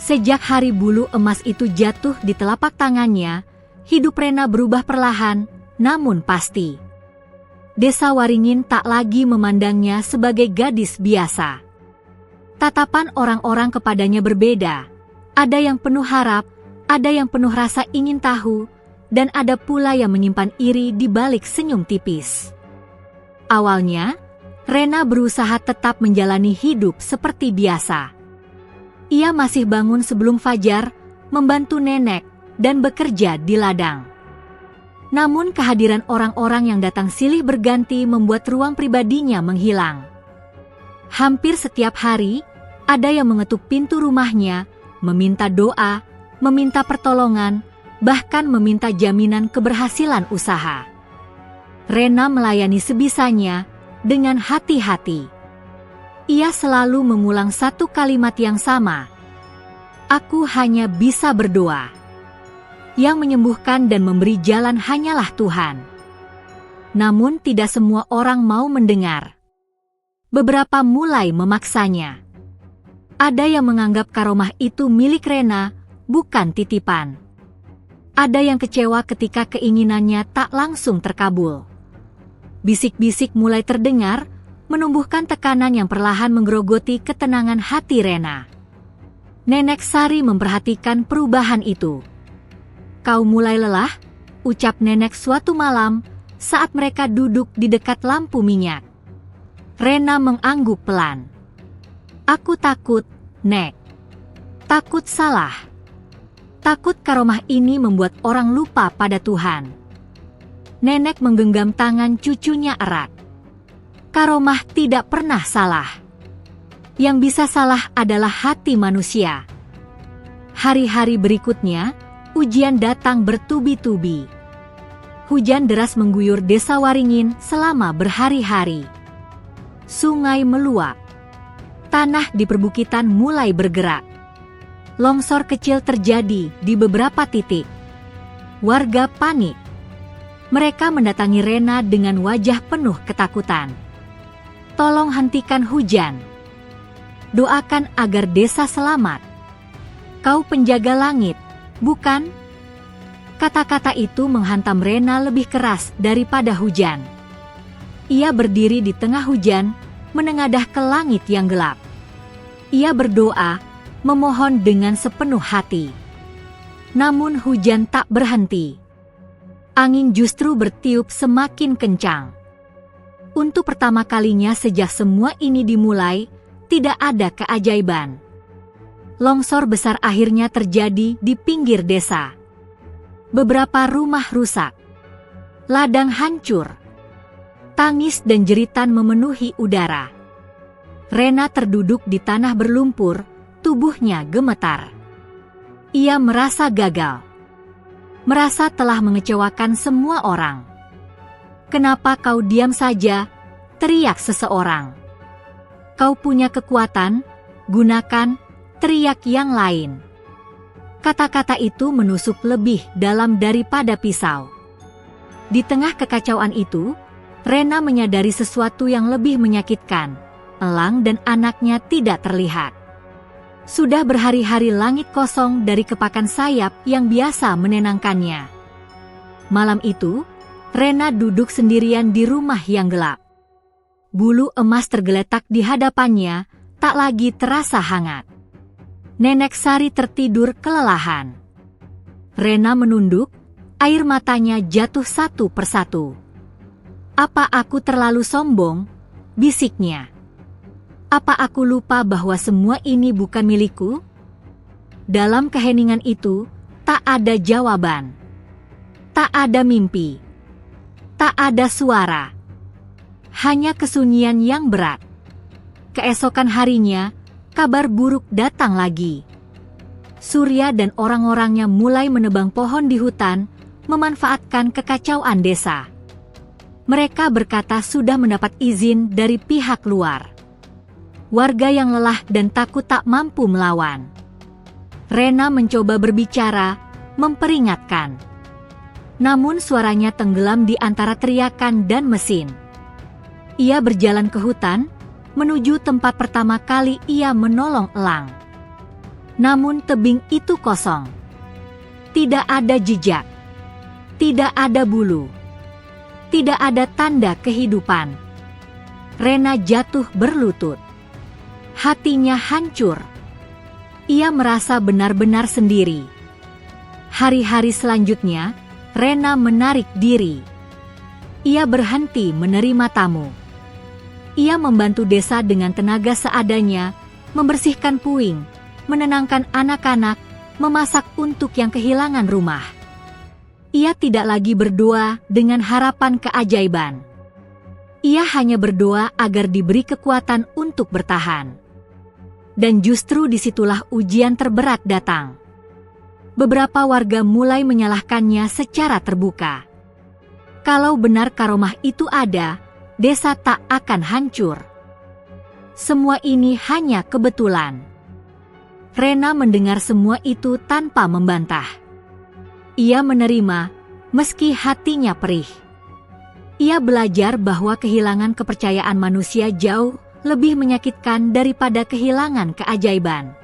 Sejak hari bulu emas itu jatuh di telapak tangannya, hidup Rena berubah perlahan, namun pasti. Desa Waringin tak lagi memandangnya sebagai gadis biasa. Tatapan orang-orang kepadanya berbeda. Ada yang penuh harap, ada yang penuh rasa ingin tahu, dan ada pula yang menyimpan iri di balik senyum tipis. Awalnya, Rena berusaha tetap menjalani hidup seperti biasa. Ia masih bangun sebelum fajar, membantu nenek, dan bekerja di ladang. Namun kehadiran orang-orang yang datang silih berganti membuat ruang pribadinya menghilang. Hampir setiap hari, ada yang mengetuk pintu rumahnya, meminta doa, meminta pertolongan, bahkan meminta jaminan keberhasilan usaha. Rena melayani sebisanya, dengan hati-hati. Ia selalu mengulang satu kalimat yang sama. "Aku hanya bisa berdoa." Yang menyembuhkan dan memberi jalan hanyalah Tuhan. Namun tidak semua orang mau mendengar. Beberapa mulai memaksanya. Ada yang menganggap karomah itu milik Rena, bukan titipan. Ada yang kecewa ketika keinginannya tak langsung terkabul. Bisik-bisik mulai terdengar, menumbuhkan tekanan yang perlahan menggerogoti ketenangan hati Rena. Nenek Sari memperhatikan perubahan itu. "Kau mulai lelah?" ucap nenek suatu malam saat mereka duduk di dekat lampu minyak. Rena mengangguk pelan. "Aku takut, Nek. Takut salah. Takut karomah ini membuat orang lupa pada Tuhan." Nenek menggenggam tangan cucunya erat. Karomah tidak pernah salah. Yang bisa salah adalah hati manusia. Hari-hari berikutnya, ujian datang bertubi-tubi. Hujan deras mengguyur desa Waringin selama berhari-hari. Sungai meluap. Tanah di perbukitan mulai bergerak. Longsor kecil terjadi di beberapa titik. Warga panik. Mereka mendatangi Rena dengan wajah penuh ketakutan. "Tolong hentikan hujan. Doakan agar desa selamat. Kau penjaga langit, bukan? Kata-kata itu menghantam Rena lebih keras daripada hujan. Ia berdiri di tengah hujan, menengadah ke langit yang gelap. Ia berdoa, memohon dengan sepenuh hati. Namun hujan tak berhenti. Angin justru bertiup semakin kencang. Untuk pertama kalinya sejak semua ini dimulai, tidak ada keajaiban. Longsor besar akhirnya terjadi di pinggir desa. Beberapa rumah rusak. Ladang hancur. Tangis dan jeritan memenuhi udara. Rena terduduk di tanah berlumpur, tubuhnya gemetar. Ia merasa gagal. Merasa telah mengecewakan semua orang. "Kenapa kau diam saja?" teriak seseorang. "Kau punya kekuatan, gunakan," teriak yang lain. Kata-kata itu menusuk lebih dalam daripada pisau. Di tengah kekacauan itu, Rena menyadari sesuatu yang lebih menyakitkan. Elang dan anaknya tidak terlihat. Sudah berhari-hari langit kosong dari kepakan sayap yang biasa menenangkannya. Malam itu, Rena duduk sendirian di rumah yang gelap. Bulu emas tergeletak di hadapannya, tak lagi terasa hangat. Nenek Sari tertidur kelelahan. Rena menunduk, air matanya jatuh satu persatu. "Apa aku terlalu sombong?" bisiknya. "Apa aku lupa bahwa semua ini bukan milikku?" Dalam keheningan itu, tak ada jawaban. Tak ada mimpi. Tak ada suara. Hanya kesunyian yang berat. Keesokan harinya, kabar buruk datang lagi. Surya dan orang-orangnya mulai menebang pohon di hutan, memanfaatkan kekacauan desa. Mereka berkata sudah mendapat izin dari pihak luar. Warga yang lelah dan takut tak mampu melawan. Rena mencoba berbicara, memperingatkan. Namun suaranya tenggelam di antara teriakan dan mesin. Ia berjalan ke hutan, menuju tempat pertama kali ia menolong elang. Namun tebing itu kosong. Tidak ada jejak. Tidak ada bulu. Tidak ada tanda kehidupan. Rena jatuh berlutut. Hatinya hancur. Ia merasa benar-benar sendiri. Hari-hari selanjutnya, Rena menarik diri. Ia berhenti menerima tamu. Ia membantu desa dengan tenaga seadanya, membersihkan puing, menenangkan anak-anak, memasak untuk yang kehilangan rumah. Ia tidak lagi berdoa dengan harapan keajaiban. Ia hanya berdoa agar diberi kekuatan untuk bertahan. Dan justru disitulah ujian terberat datang. Beberapa warga mulai menyalahkannya secara terbuka. Kalau benar karomah itu ada, desa tak akan hancur. Semua ini hanya kebetulan. Rena mendengar semua itu tanpa membantah. Ia menerima, meski hatinya perih. Ia belajar bahwa kehilangan kepercayaan manusia jauh lebih menyakitkan daripada kehilangan keajaiban.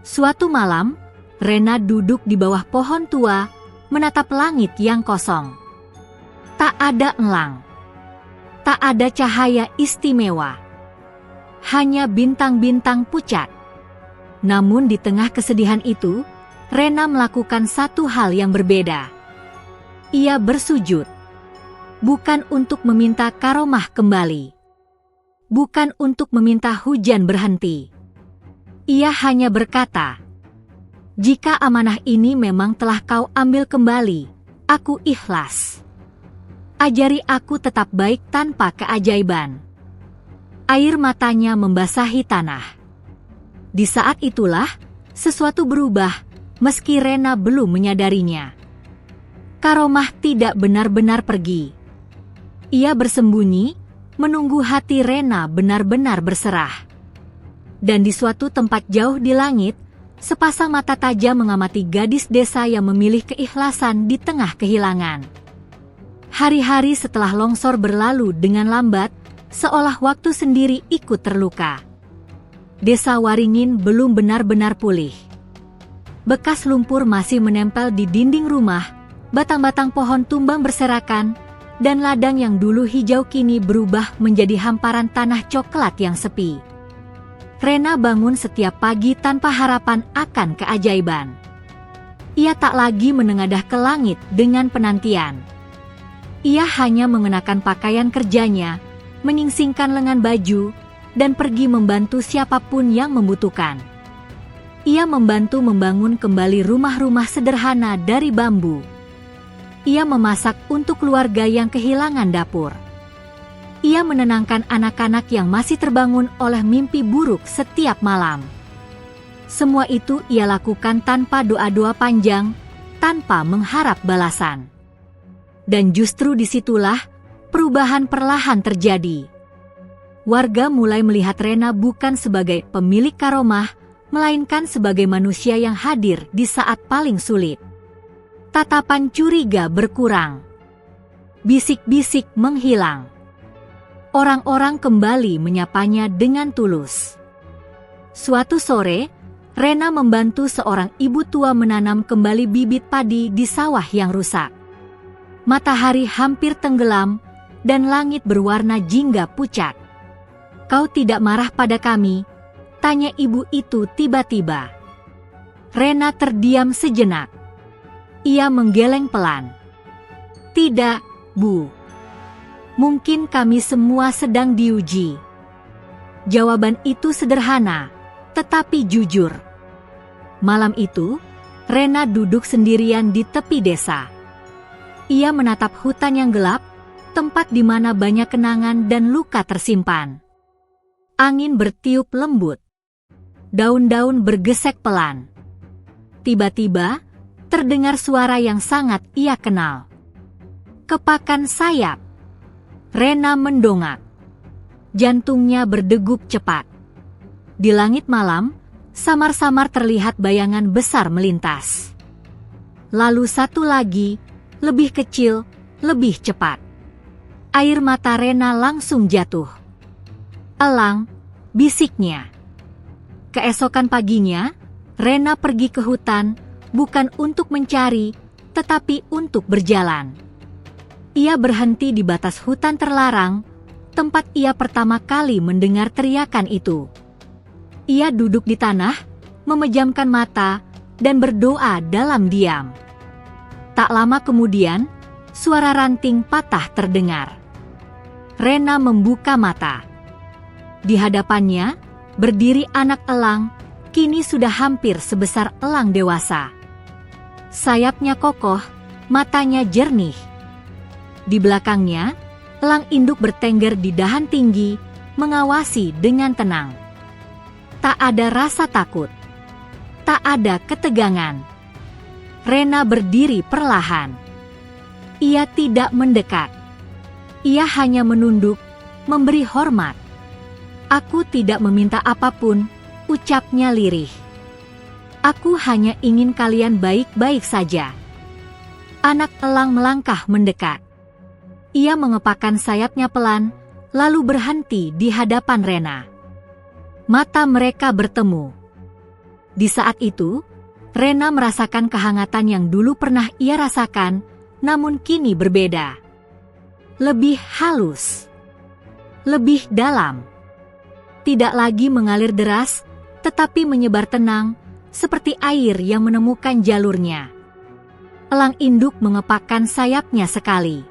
Suatu malam, Rena duduk di bawah pohon tua, menatap langit yang kosong. Tak ada elang. Tak ada cahaya istimewa. Hanya bintang-bintang pucat. Namun di tengah kesedihan itu, Rena melakukan satu hal yang berbeda. Ia bersujud. Bukan untuk meminta karomah kembali. Bukan untuk meminta hujan berhenti. Ia hanya berkata, "Jika amanah ini memang telah kau ambil kembali, aku ikhlas. Ajari aku tetap baik tanpa keajaiban." Air matanya membasahi tanah. Di saat itulah, sesuatu berubah, meski Rena belum menyadarinya. Karomah tidak benar-benar pergi. Ia bersembunyi, menunggu hati Rena benar-benar berserah. Dan di suatu tempat jauh di langit, sepasang mata tajam mengamati gadis desa yang memilih keikhlasan di tengah kehilangan. Hari-hari setelah longsor berlalu dengan lambat, seolah waktu sendiri ikut terluka. Desa Waringin belum benar-benar pulih. Bekas lumpur masih menempel di dinding rumah, batang-batang pohon tumbang berserakan, dan ladang yang dulu hijau kini berubah menjadi hamparan tanah coklat yang sepi. Rena bangun setiap pagi tanpa harapan akan keajaiban. Ia tak lagi menengadah ke langit dengan penantian. Ia hanya mengenakan pakaian kerjanya, menyingsingkan lengan baju, dan pergi membantu siapapun yang membutuhkan. Ia membantu membangun kembali rumah-rumah sederhana dari bambu. Ia memasak untuk keluarga yang kehilangan dapur. Ia menenangkan anak-anak yang masih terbangun oleh mimpi buruk setiap malam. Semua itu ia lakukan tanpa doa-doa panjang, tanpa mengharap balasan. Dan justru disitulah perubahan perlahan terjadi. Warga mulai melihat Rena bukan sebagai pemilik karomah, melainkan sebagai manusia yang hadir di saat paling sulit. Tatapan curiga berkurang. Bisik-bisik menghilang. Orang-orang kembali menyapanya dengan tulus. Suatu sore, Rena membantu seorang ibu tua menanam kembali bibit padi di sawah yang rusak. Matahari hampir tenggelam, dan langit berwarna jingga pucat. "Kau tidak marah pada kami?" tanya ibu itu tiba-tiba. Rena terdiam sejenak. Ia menggeleng pelan. "Tidak, Bu. Mungkin kami semua sedang diuji." Jawaban itu sederhana, tetapi jujur. Malam itu, Rena duduk sendirian di tepi desa. Ia menatap hutan yang gelap, tempat di mana banyak kenangan dan luka tersimpan. Angin bertiup lembut. Daun-daun bergesek pelan. Tiba-tiba, terdengar suara yang sangat ia kenal. Kepakan sayap. Rena mendongak. Jantungnya berdegup cepat. Di langit malam, samar-samar terlihat bayangan besar melintas. Lalu satu lagi, lebih kecil, lebih cepat. Air mata Rena langsung jatuh. "Elang," bisiknya. Keesokan paginya, Rena pergi ke hutan, bukan untuk mencari, tetapi untuk berjalan. Ia berhenti di batas hutan terlarang, tempat ia pertama kali mendengar teriakan itu. Ia duduk di tanah, memejamkan mata, dan berdoa dalam diam. Tak lama kemudian, suara ranting patah terdengar. Rena membuka mata. Di hadapannya, berdiri anak elang, kini sudah hampir sebesar elang dewasa. Sayapnya kokoh, matanya jernih. Di belakangnya, elang induk bertengger di dahan tinggi, mengawasi dengan tenang. Tak ada rasa takut. Tak ada ketegangan. Rena berdiri perlahan. Ia tidak mendekat. Ia hanya menunduk, memberi hormat. "Aku tidak meminta apapun," ucapnya lirih. "Aku hanya ingin kalian baik-baik saja." Anak elang melangkah mendekat. Ia mengepakkan sayapnya pelan, lalu berhenti di hadapan Rena. Mata mereka bertemu. Di saat itu, Rena merasakan kehangatan yang dulu pernah ia rasakan, namun kini berbeda. Lebih halus. Lebih dalam. Tidak lagi mengalir deras, tetapi menyebar tenang, seperti air yang menemukan jalurnya. Elang induk mengepakkan sayapnya sekali.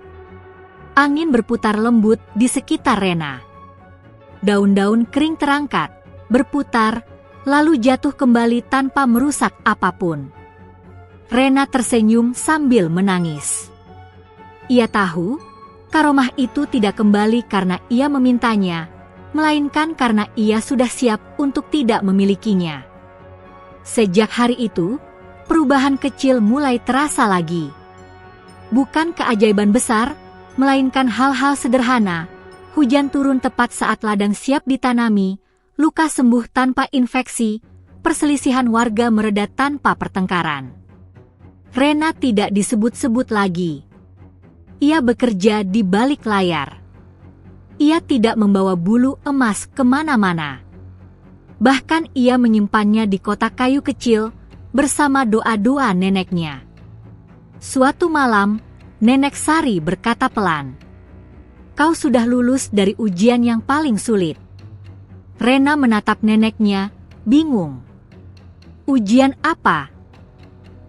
Angin berputar lembut di sekitar Rena. Daun-daun kering terangkat, berputar, lalu jatuh kembali tanpa merusak apapun. Rena tersenyum sambil menangis. Ia tahu, karomah itu tidak kembali karena ia memintanya, melainkan karena ia sudah siap untuk tidak memilikinya. Sejak hari itu, perubahan kecil mulai terasa lagi. Bukan keajaiban besar, melainkan hal-hal sederhana. Hujan turun tepat saat ladang siap ditanami, luka sembuh tanpa infeksi, perselisihan warga mereda tanpa pertengkaran. Rena tidak disebut-sebut lagi. Ia bekerja di balik layar. Ia tidak membawa bulu emas kemana-mana. Bahkan ia menyimpannya di kotak kayu kecil bersama doa-doa neneknya. Suatu malam, Nenek Sari berkata pelan, "Kau sudah lulus dari ujian yang paling sulit." Rena menatap neneknya, bingung. Ujian apa?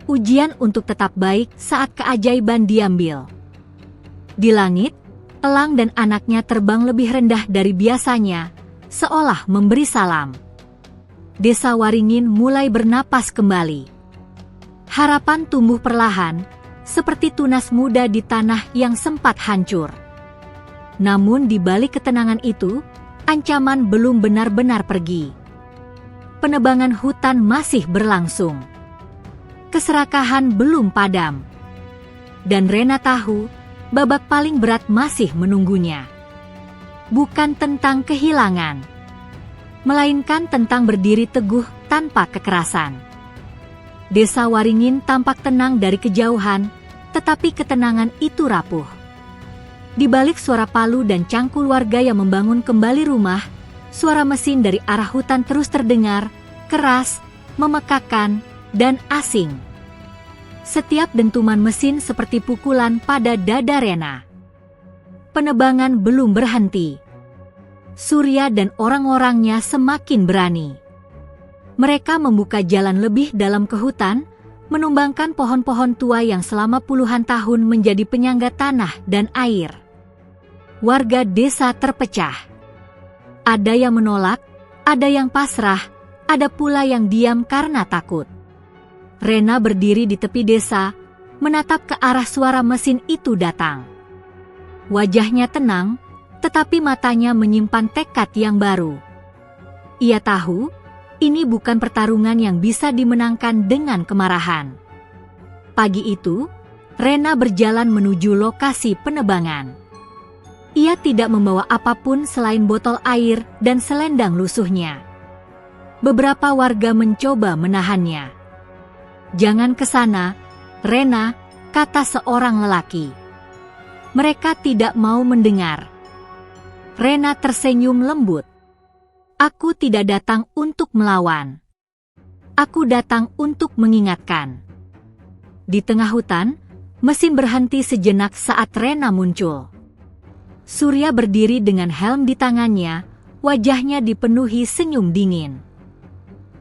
Ujian untuk tetap baik saat keajaiban diambil. Di langit, elang dan anaknya terbang lebih rendah dari biasanya, seolah memberi salam. Desa Waringin mulai bernapas kembali. Harapan tumbuh perlahan, seperti tunas muda di tanah yang sempat hancur. Namun di balik ketenangan itu, ancaman belum benar-benar pergi. Penebangan hutan masih berlangsung. Keserakahan belum padam. Dan Rena tahu, babak paling berat masih menunggunya. Bukan tentang kehilangan, melainkan tentang berdiri teguh tanpa kekerasan. Desa Waringin tampak tenang dari kejauhan, tetapi ketenangan itu rapuh. Di balik suara palu dan cangkul warga yang membangun kembali rumah, suara mesin dari arah hutan terus terdengar, keras, memekakan, dan asing. Setiap dentuman mesin seperti pukulan pada dada Rena. Penebangan belum berhenti. Surya dan orang-orangnya semakin berani. Mereka membuka jalan lebih dalam ke hutan, menumbangkan pohon-pohon tua yang selama puluhan tahun menjadi penyangga tanah dan air. Warga desa terpecah. Ada yang menolak, ada yang pasrah, ada pula yang diam karena takut. Rena berdiri di tepi desa, menatap ke arah suara mesin itu datang. Wajahnya tenang, tetapi matanya menyimpan tekad yang baru. Ia tahu, ini bukan pertarungan yang bisa dimenangkan dengan kemarahan. Pagi itu, Rena berjalan menuju lokasi penebangan. Ia tidak membawa apapun selain botol air dan selendang lusuhnya. Beberapa warga mencoba menahannya. "Jangan ke sana, Rena," kata seorang lelaki. Mereka tidak mau mendengar. Rena tersenyum lembut. "Aku tidak datang untuk melawan. Aku datang untuk mengingatkan." Di tengah hutan, mesin berhenti sejenak saat Rena muncul. Surya berdiri dengan helm di tangannya, wajahnya dipenuhi senyum dingin.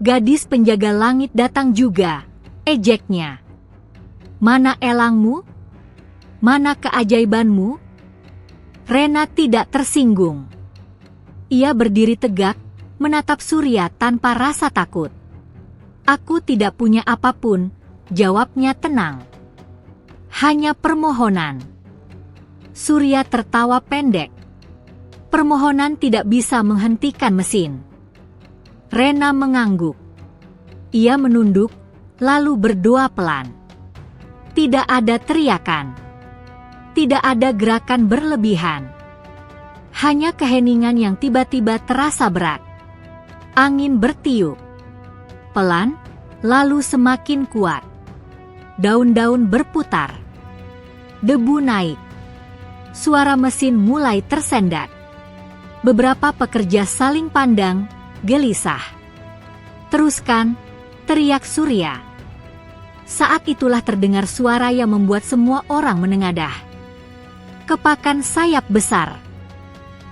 "Gadis penjaga langit datang juga," ejeknya. "Mana elangmu? Mana keajaibanmu?" Rena tidak tersinggung. Ia berdiri tegak, menatap Surya tanpa rasa takut. "Aku tidak punya apapun," jawabnya tenang. "Hanya permohonan." Surya tertawa pendek. "Permohonan tidak bisa menghentikan mesin." Rena mengangguk. Ia menunduk, lalu berdoa pelan. Tidak ada teriakan. Tidak ada gerakan berlebihan. Hanya keheningan yang tiba-tiba terasa berat. Angin bertiup. Pelan, lalu semakin kuat. Daun-daun berputar. Debu naik. Suara mesin mulai tersendat. Beberapa pekerja saling pandang, gelisah. "Teruskan," teriak Surya. Saat itulah terdengar suara yang membuat semua orang menengadah. Kepakan sayap besar.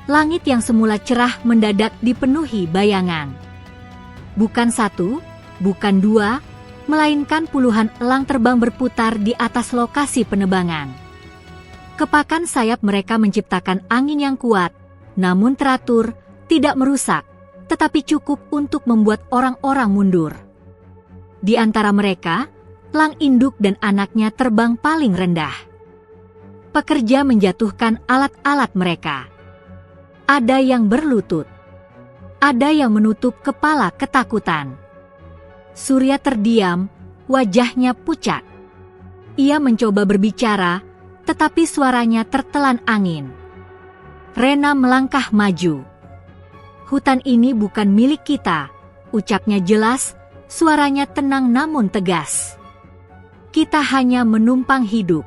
Langit yang semula cerah mendadak dipenuhi bayangan. Bukan satu, bukan dua, melainkan puluhan elang terbang berputar di atas lokasi penebangan. Kepakan sayap mereka menciptakan angin yang kuat, namun teratur, tidak merusak, tetapi cukup untuk membuat orang-orang mundur. Di antara mereka, elang induk dan anaknya terbang paling rendah. Pekerja menjatuhkan alat-alat mereka. Ada yang berlutut. Ada yang menutup kepala ketakutan. Surya terdiam, wajahnya pucat. Ia mencoba berbicara, tetapi suaranya tertelan angin. Rena melangkah maju. "Hutan ini bukan milik kita," ucapnya jelas, suaranya tenang namun tegas. "Kita hanya menumpang hidup.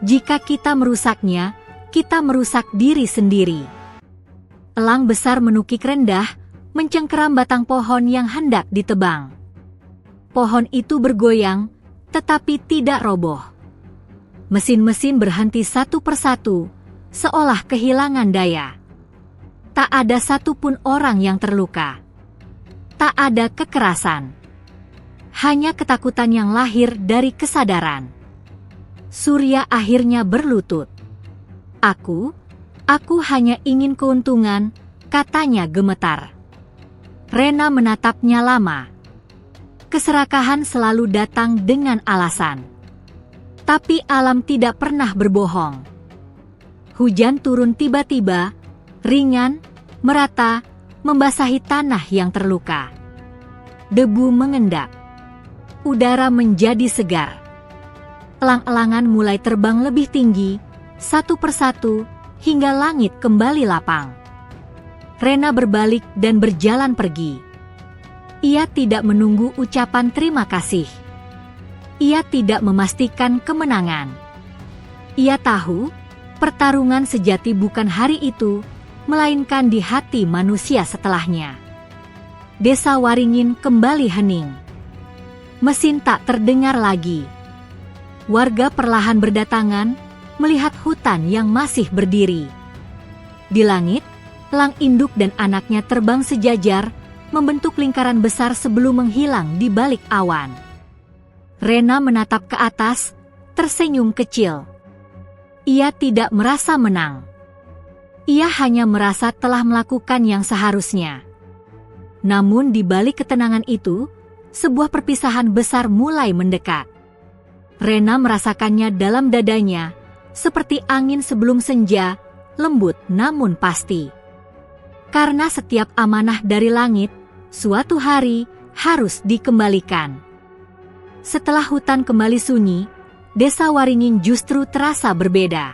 Jika kita merusaknya, kita merusak diri sendiri." Elang besar menukik rendah, mencengkeram batang pohon yang hendak ditebang. Pohon itu bergoyang, tetapi tidak roboh. Mesin-mesin berhenti satu persatu, seolah kehilangan daya. Tak ada satupun orang yang terluka. Tak ada kekerasan. Hanya ketakutan yang lahir dari kesadaran. Surya akhirnya berlutut. Aku hanya ingin keuntungan, katanya gemetar. Rena menatapnya lama. Keserakahan selalu datang dengan alasan. Tapi alam tidak pernah berbohong. Hujan turun tiba-tiba, ringan, merata, membasahi tanah yang terluka. Debu mengendap. Udara menjadi segar. Elang-elangan mulai terbang lebih tinggi, satu persatu, hingga langit kembali lapang. Rena berbalik dan berjalan pergi. Ia tidak menunggu ucapan terima kasih. Ia tidak memastikan kemenangan. Ia tahu, pertarungan sejati bukan hari itu, melainkan di hati manusia setelahnya. Desa Waringin kembali hening. Mesin tak terdengar lagi. Warga perlahan berdatangan, melihat hutan yang masih berdiri. Di langit, elang induk dan anaknya terbang sejajar, membentuk lingkaran besar sebelum menghilang di balik awan. Rena menatap ke atas, tersenyum kecil. Ia tidak merasa menang. Ia hanya merasa telah melakukan yang seharusnya. Namun di balik ketenangan itu, sebuah perpisahan besar mulai mendekat. Rena merasakannya dalam dadanya, seperti angin sebelum senja, lembut namun pasti. Karena setiap amanah dari langit, suatu hari harus dikembalikan. Setelah hutan kembali sunyi, Desa Waringin justru terasa berbeda.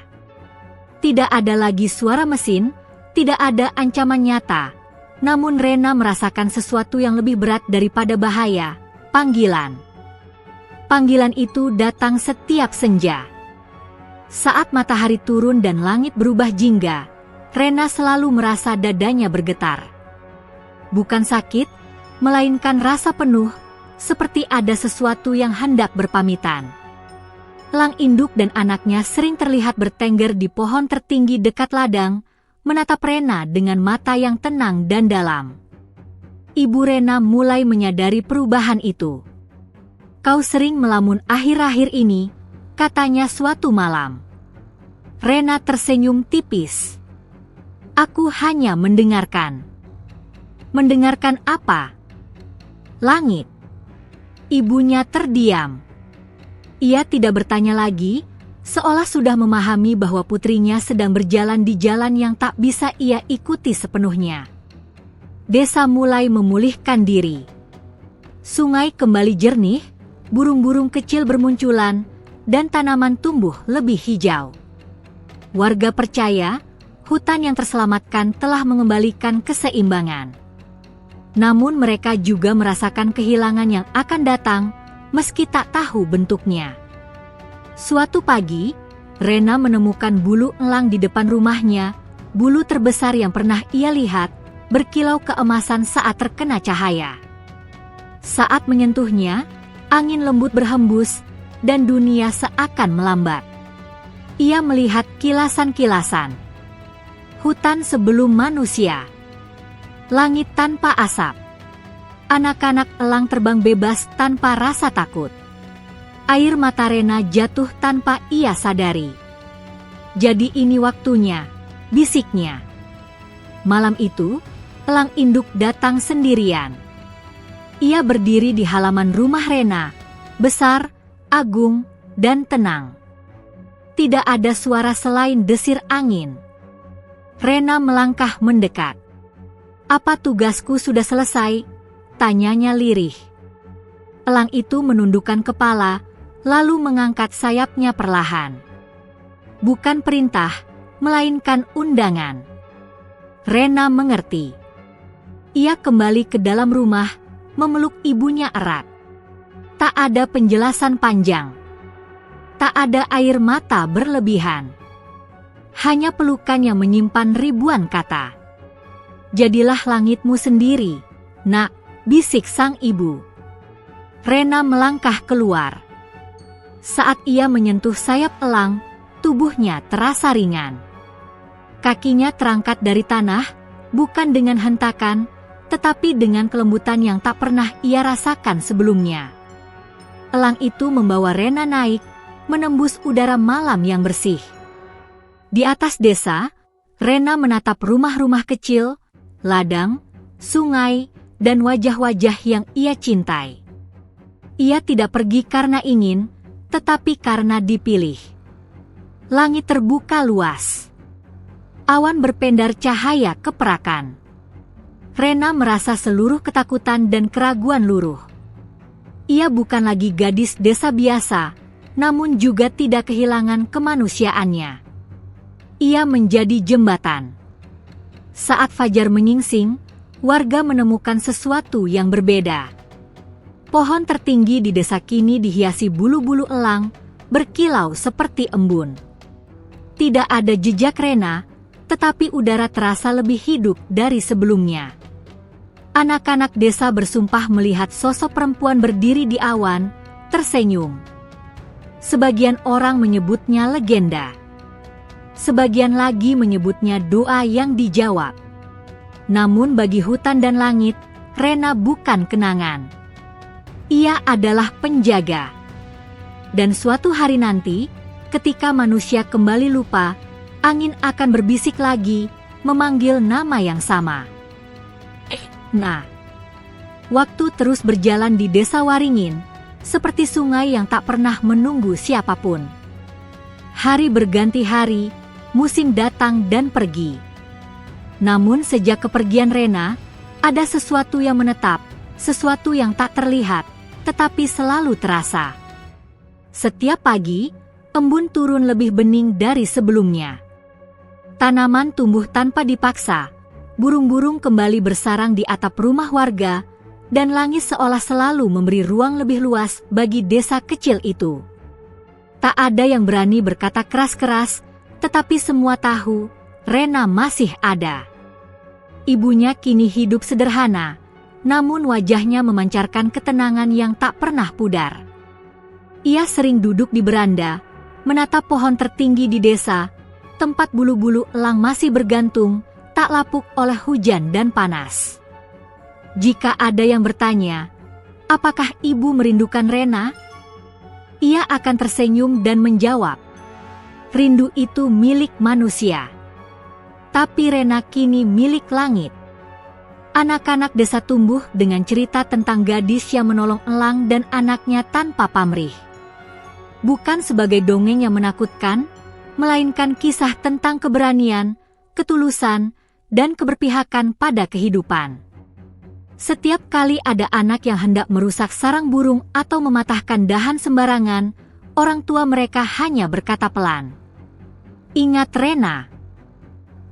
Tidak ada lagi suara mesin, tidak ada ancaman nyata. Namun Rena merasakan sesuatu yang lebih berat daripada bahaya, panggilan. Panggilan itu datang setiap senja. Saat matahari turun dan langit berubah jingga, Rena selalu merasa dadanya bergetar. Bukan sakit, melainkan rasa penuh, seperti ada sesuatu yang hendak berpamitan. Elang induk dan anaknya sering terlihat bertengger di pohon tertinggi dekat ladang, menatap Rena dengan mata yang tenang dan dalam. Ibu Rena mulai menyadari perubahan itu. "Kau sering melamun akhir-akhir ini," katanya suatu malam. Rena tersenyum tipis. "Aku hanya mendengarkan." "Mendengarkan apa?" "Langit." Ibunya terdiam. Ia tidak bertanya lagi, seolah sudah memahami bahwa putrinya sedang berjalan di jalan yang tak bisa ia ikuti sepenuhnya. Desa mulai memulihkan diri. Sungai kembali jernih, burung-burung kecil bermunculan, dan tanaman tumbuh lebih hijau. Warga percaya, hutan yang terselamatkan telah mengembalikan keseimbangan. Namun mereka juga merasakan kehilangan yang akan datang, meski tak tahu bentuknya. Suatu pagi, Rena menemukan bulu elang di depan rumahnya, bulu terbesar yang pernah ia lihat, berkilau keemasan saat terkena cahaya. Saat menyentuhnya, angin lembut berhembus, dan dunia seakan melambat. Ia melihat kilasan-kilasan. Hutan sebelum manusia. Langit tanpa asap. Anak-anak elang terbang bebas tanpa rasa takut. Air mata Rena jatuh tanpa ia sadari. "Jadi ini waktunya," bisiknya. Malam itu, elang induk datang sendirian. Ia berdiri di halaman rumah Rena, besar, agung, dan tenang. Tidak ada suara selain desir angin. Rena melangkah mendekat. "Apa tugasku sudah selesai?" tanyanya lirih. Elang itu menundukkan kepala, lalu mengangkat sayapnya perlahan. Bukan perintah, melainkan undangan. Rena mengerti. Ia kembali ke dalam rumah, memeluk ibunya erat. Tak ada penjelasan panjang. Tak ada air mata berlebihan. Hanya pelukan yang menyimpan ribuan kata. Jadilah langitmu sendiri, nak, bisik sang ibu. Rena melangkah keluar. Saat ia menyentuh sayap elang, tubuhnya terasa ringan. Kakinya terangkat dari tanah, bukan dengan hentakan, tetapi dengan kelembutan yang tak pernah ia rasakan sebelumnya. Elang itu membawa Rena naik, menembus udara malam yang bersih. Di atas desa, Rena menatap rumah-rumah kecil, ladang, sungai, dan wajah-wajah yang ia cintai. Ia tidak pergi karena ingin, tetapi karena dipilih. Langit terbuka luas. Awan berpendar cahaya keperakan. Rena merasa seluruh ketakutan dan keraguan luruh. Ia bukan lagi gadis desa biasa, namun juga tidak kehilangan kemanusiaannya. Ia menjadi jembatan. Saat fajar menyingsing, warga menemukan sesuatu yang berbeda. Pohon tertinggi di desa kini dihiasi bulu-bulu elang, berkilau seperti embun. Tidak ada jejak Rena, tetapi udara terasa lebih hidup dari sebelumnya. Anak-anak desa bersumpah melihat sosok perempuan berdiri di awan, tersenyum. Sebagian orang menyebutnya legenda. Sebagian lagi menyebutnya doa yang dijawab. Namun bagi hutan dan langit, Rena bukan kenangan. Ia adalah penjaga. Dan suatu hari nanti, ketika manusia kembali lupa, angin akan berbisik lagi, memanggil nama yang sama. Nah, waktu terus berjalan di desa Waringin, seperti sungai yang tak pernah menunggu siapapun. Hari berganti hari, musim datang dan pergi. Namun sejak kepergian Rena, ada sesuatu yang menetap, sesuatu yang tak terlihat, tetapi selalu terasa. Setiap pagi, embun turun lebih bening dari sebelumnya. Tanaman tumbuh tanpa dipaksa, burung-burung kembali bersarang di atap rumah warga, dan langit seolah selalu memberi ruang lebih luas bagi desa kecil itu. Tak ada yang berani berkata keras-keras, tetapi semua tahu, Rena masih ada. Ibunya kini hidup sederhana, namun wajahnya memancarkan ketenangan yang tak pernah pudar. Ia sering duduk di beranda, menatap pohon tertinggi di desa, tempat bulu-bulu elang masih bergantung, tak lapuk oleh hujan dan panas. Jika ada yang bertanya, apakah ibu merindukan Rena? Ia akan tersenyum dan menjawab, rindu itu milik manusia. Tapi Rena kini milik langit. Anak-anak desa tumbuh dengan cerita tentang gadis yang menolong elang dan anaknya tanpa pamrih. Bukan sebagai dongeng yang menakutkan, melainkan kisah tentang keberanian, ketulusan, dan keberpihakan pada kehidupan. Setiap kali ada anak yang hendak merusak sarang burung atau mematahkan dahan sembarangan, orang tua mereka hanya berkata pelan, "Ingat Rena."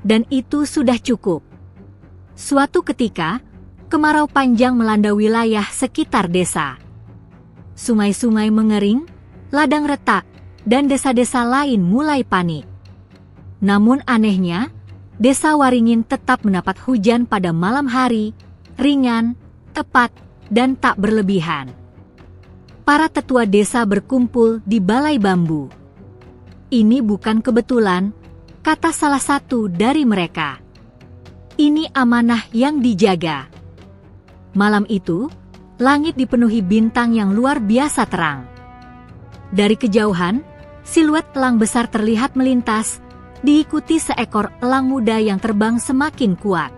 Dan itu sudah cukup. Suatu ketika, kemarau panjang melanda wilayah sekitar desa. Sungai-sungai mengering, ladang retak, dan desa-desa lain mulai panik. Namun anehnya, desa Waringin tetap mendapat hujan pada malam hari, ringan, tepat, dan tak berlebihan. Para tetua desa berkumpul di balai bambu. Ini bukan kebetulan, kata salah satu dari mereka. Ini amanah yang dijaga. Malam itu, langit dipenuhi bintang yang luar biasa terang. Dari kejauhan, siluet elang besar terlihat melintas, diikuti seekor elang muda yang terbang semakin kuat.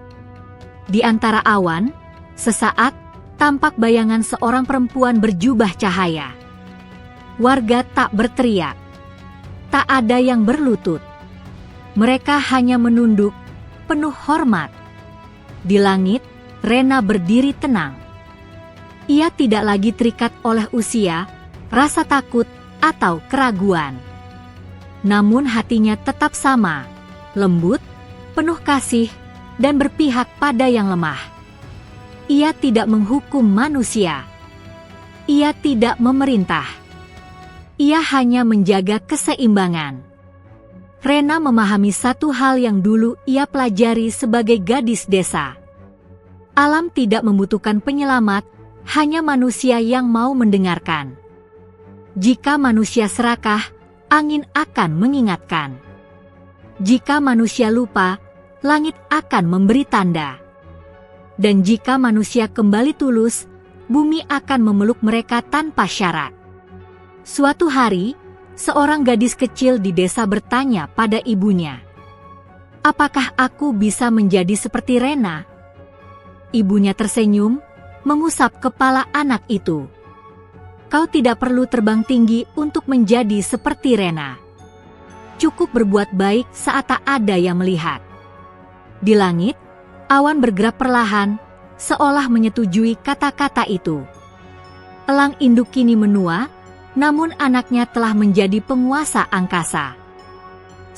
Di antara awan, sesaat, tampak bayangan seorang perempuan berjubah cahaya. Warga tak berteriak. Tak ada yang berlutut. Mereka hanya menunduk, penuh hormat. Di langit, Rena berdiri tenang. Ia tidak lagi terikat oleh usia, rasa takut, atau keraguan. Namun hatinya tetap sama, lembut, penuh kasih, dan berpihak pada yang lemah. Ia tidak menghukum manusia. Ia tidak memerintah. Ia hanya menjaga keseimbangan. Rena memahami satu hal yang dulu ia pelajari sebagai gadis desa. Alam tidak membutuhkan penyelamat, hanya manusia yang mau mendengarkan. Jika manusia serakah, angin akan mengingatkan. Jika manusia lupa, langit akan memberi tanda. Dan jika manusia kembali tulus, bumi akan memeluk mereka tanpa syarat. Suatu hari, seorang gadis kecil di desa bertanya pada ibunya, "Apakah aku bisa menjadi seperti Rena?" Ibunya tersenyum, mengusap kepala anak itu. "Kau tidak perlu terbang tinggi untuk menjadi seperti Rena. Cukup berbuat baik saat tak ada yang melihat." Di langit, awan bergerak perlahan, seolah menyetujui kata-kata itu. Elang induk kini menua, namun anaknya telah menjadi penguasa angkasa.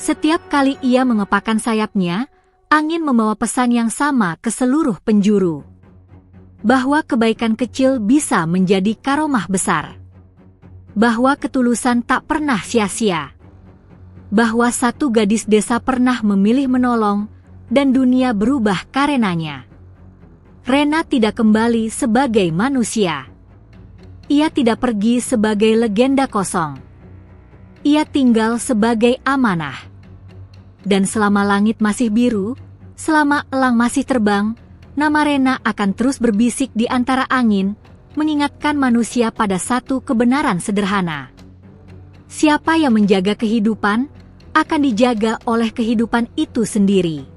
Setiap kali ia mengepakkan sayapnya, angin membawa pesan yang sama ke seluruh penjuru. Bahwa kebaikan kecil bisa menjadi karomah besar. Bahwa ketulusan tak pernah sia-sia. Bahwa satu gadis desa pernah memilih menolong, dan dunia berubah karenanya. Rena tidak kembali sebagai manusia. Ia tidak pergi sebagai legenda kosong. Ia tinggal sebagai amanah. Dan selama langit masih biru, selama elang masih terbang, nama Rena akan terus berbisik di antara angin, mengingatkan manusia pada satu kebenaran sederhana. Siapa yang menjaga kehidupan, akan dijaga oleh kehidupan itu sendiri.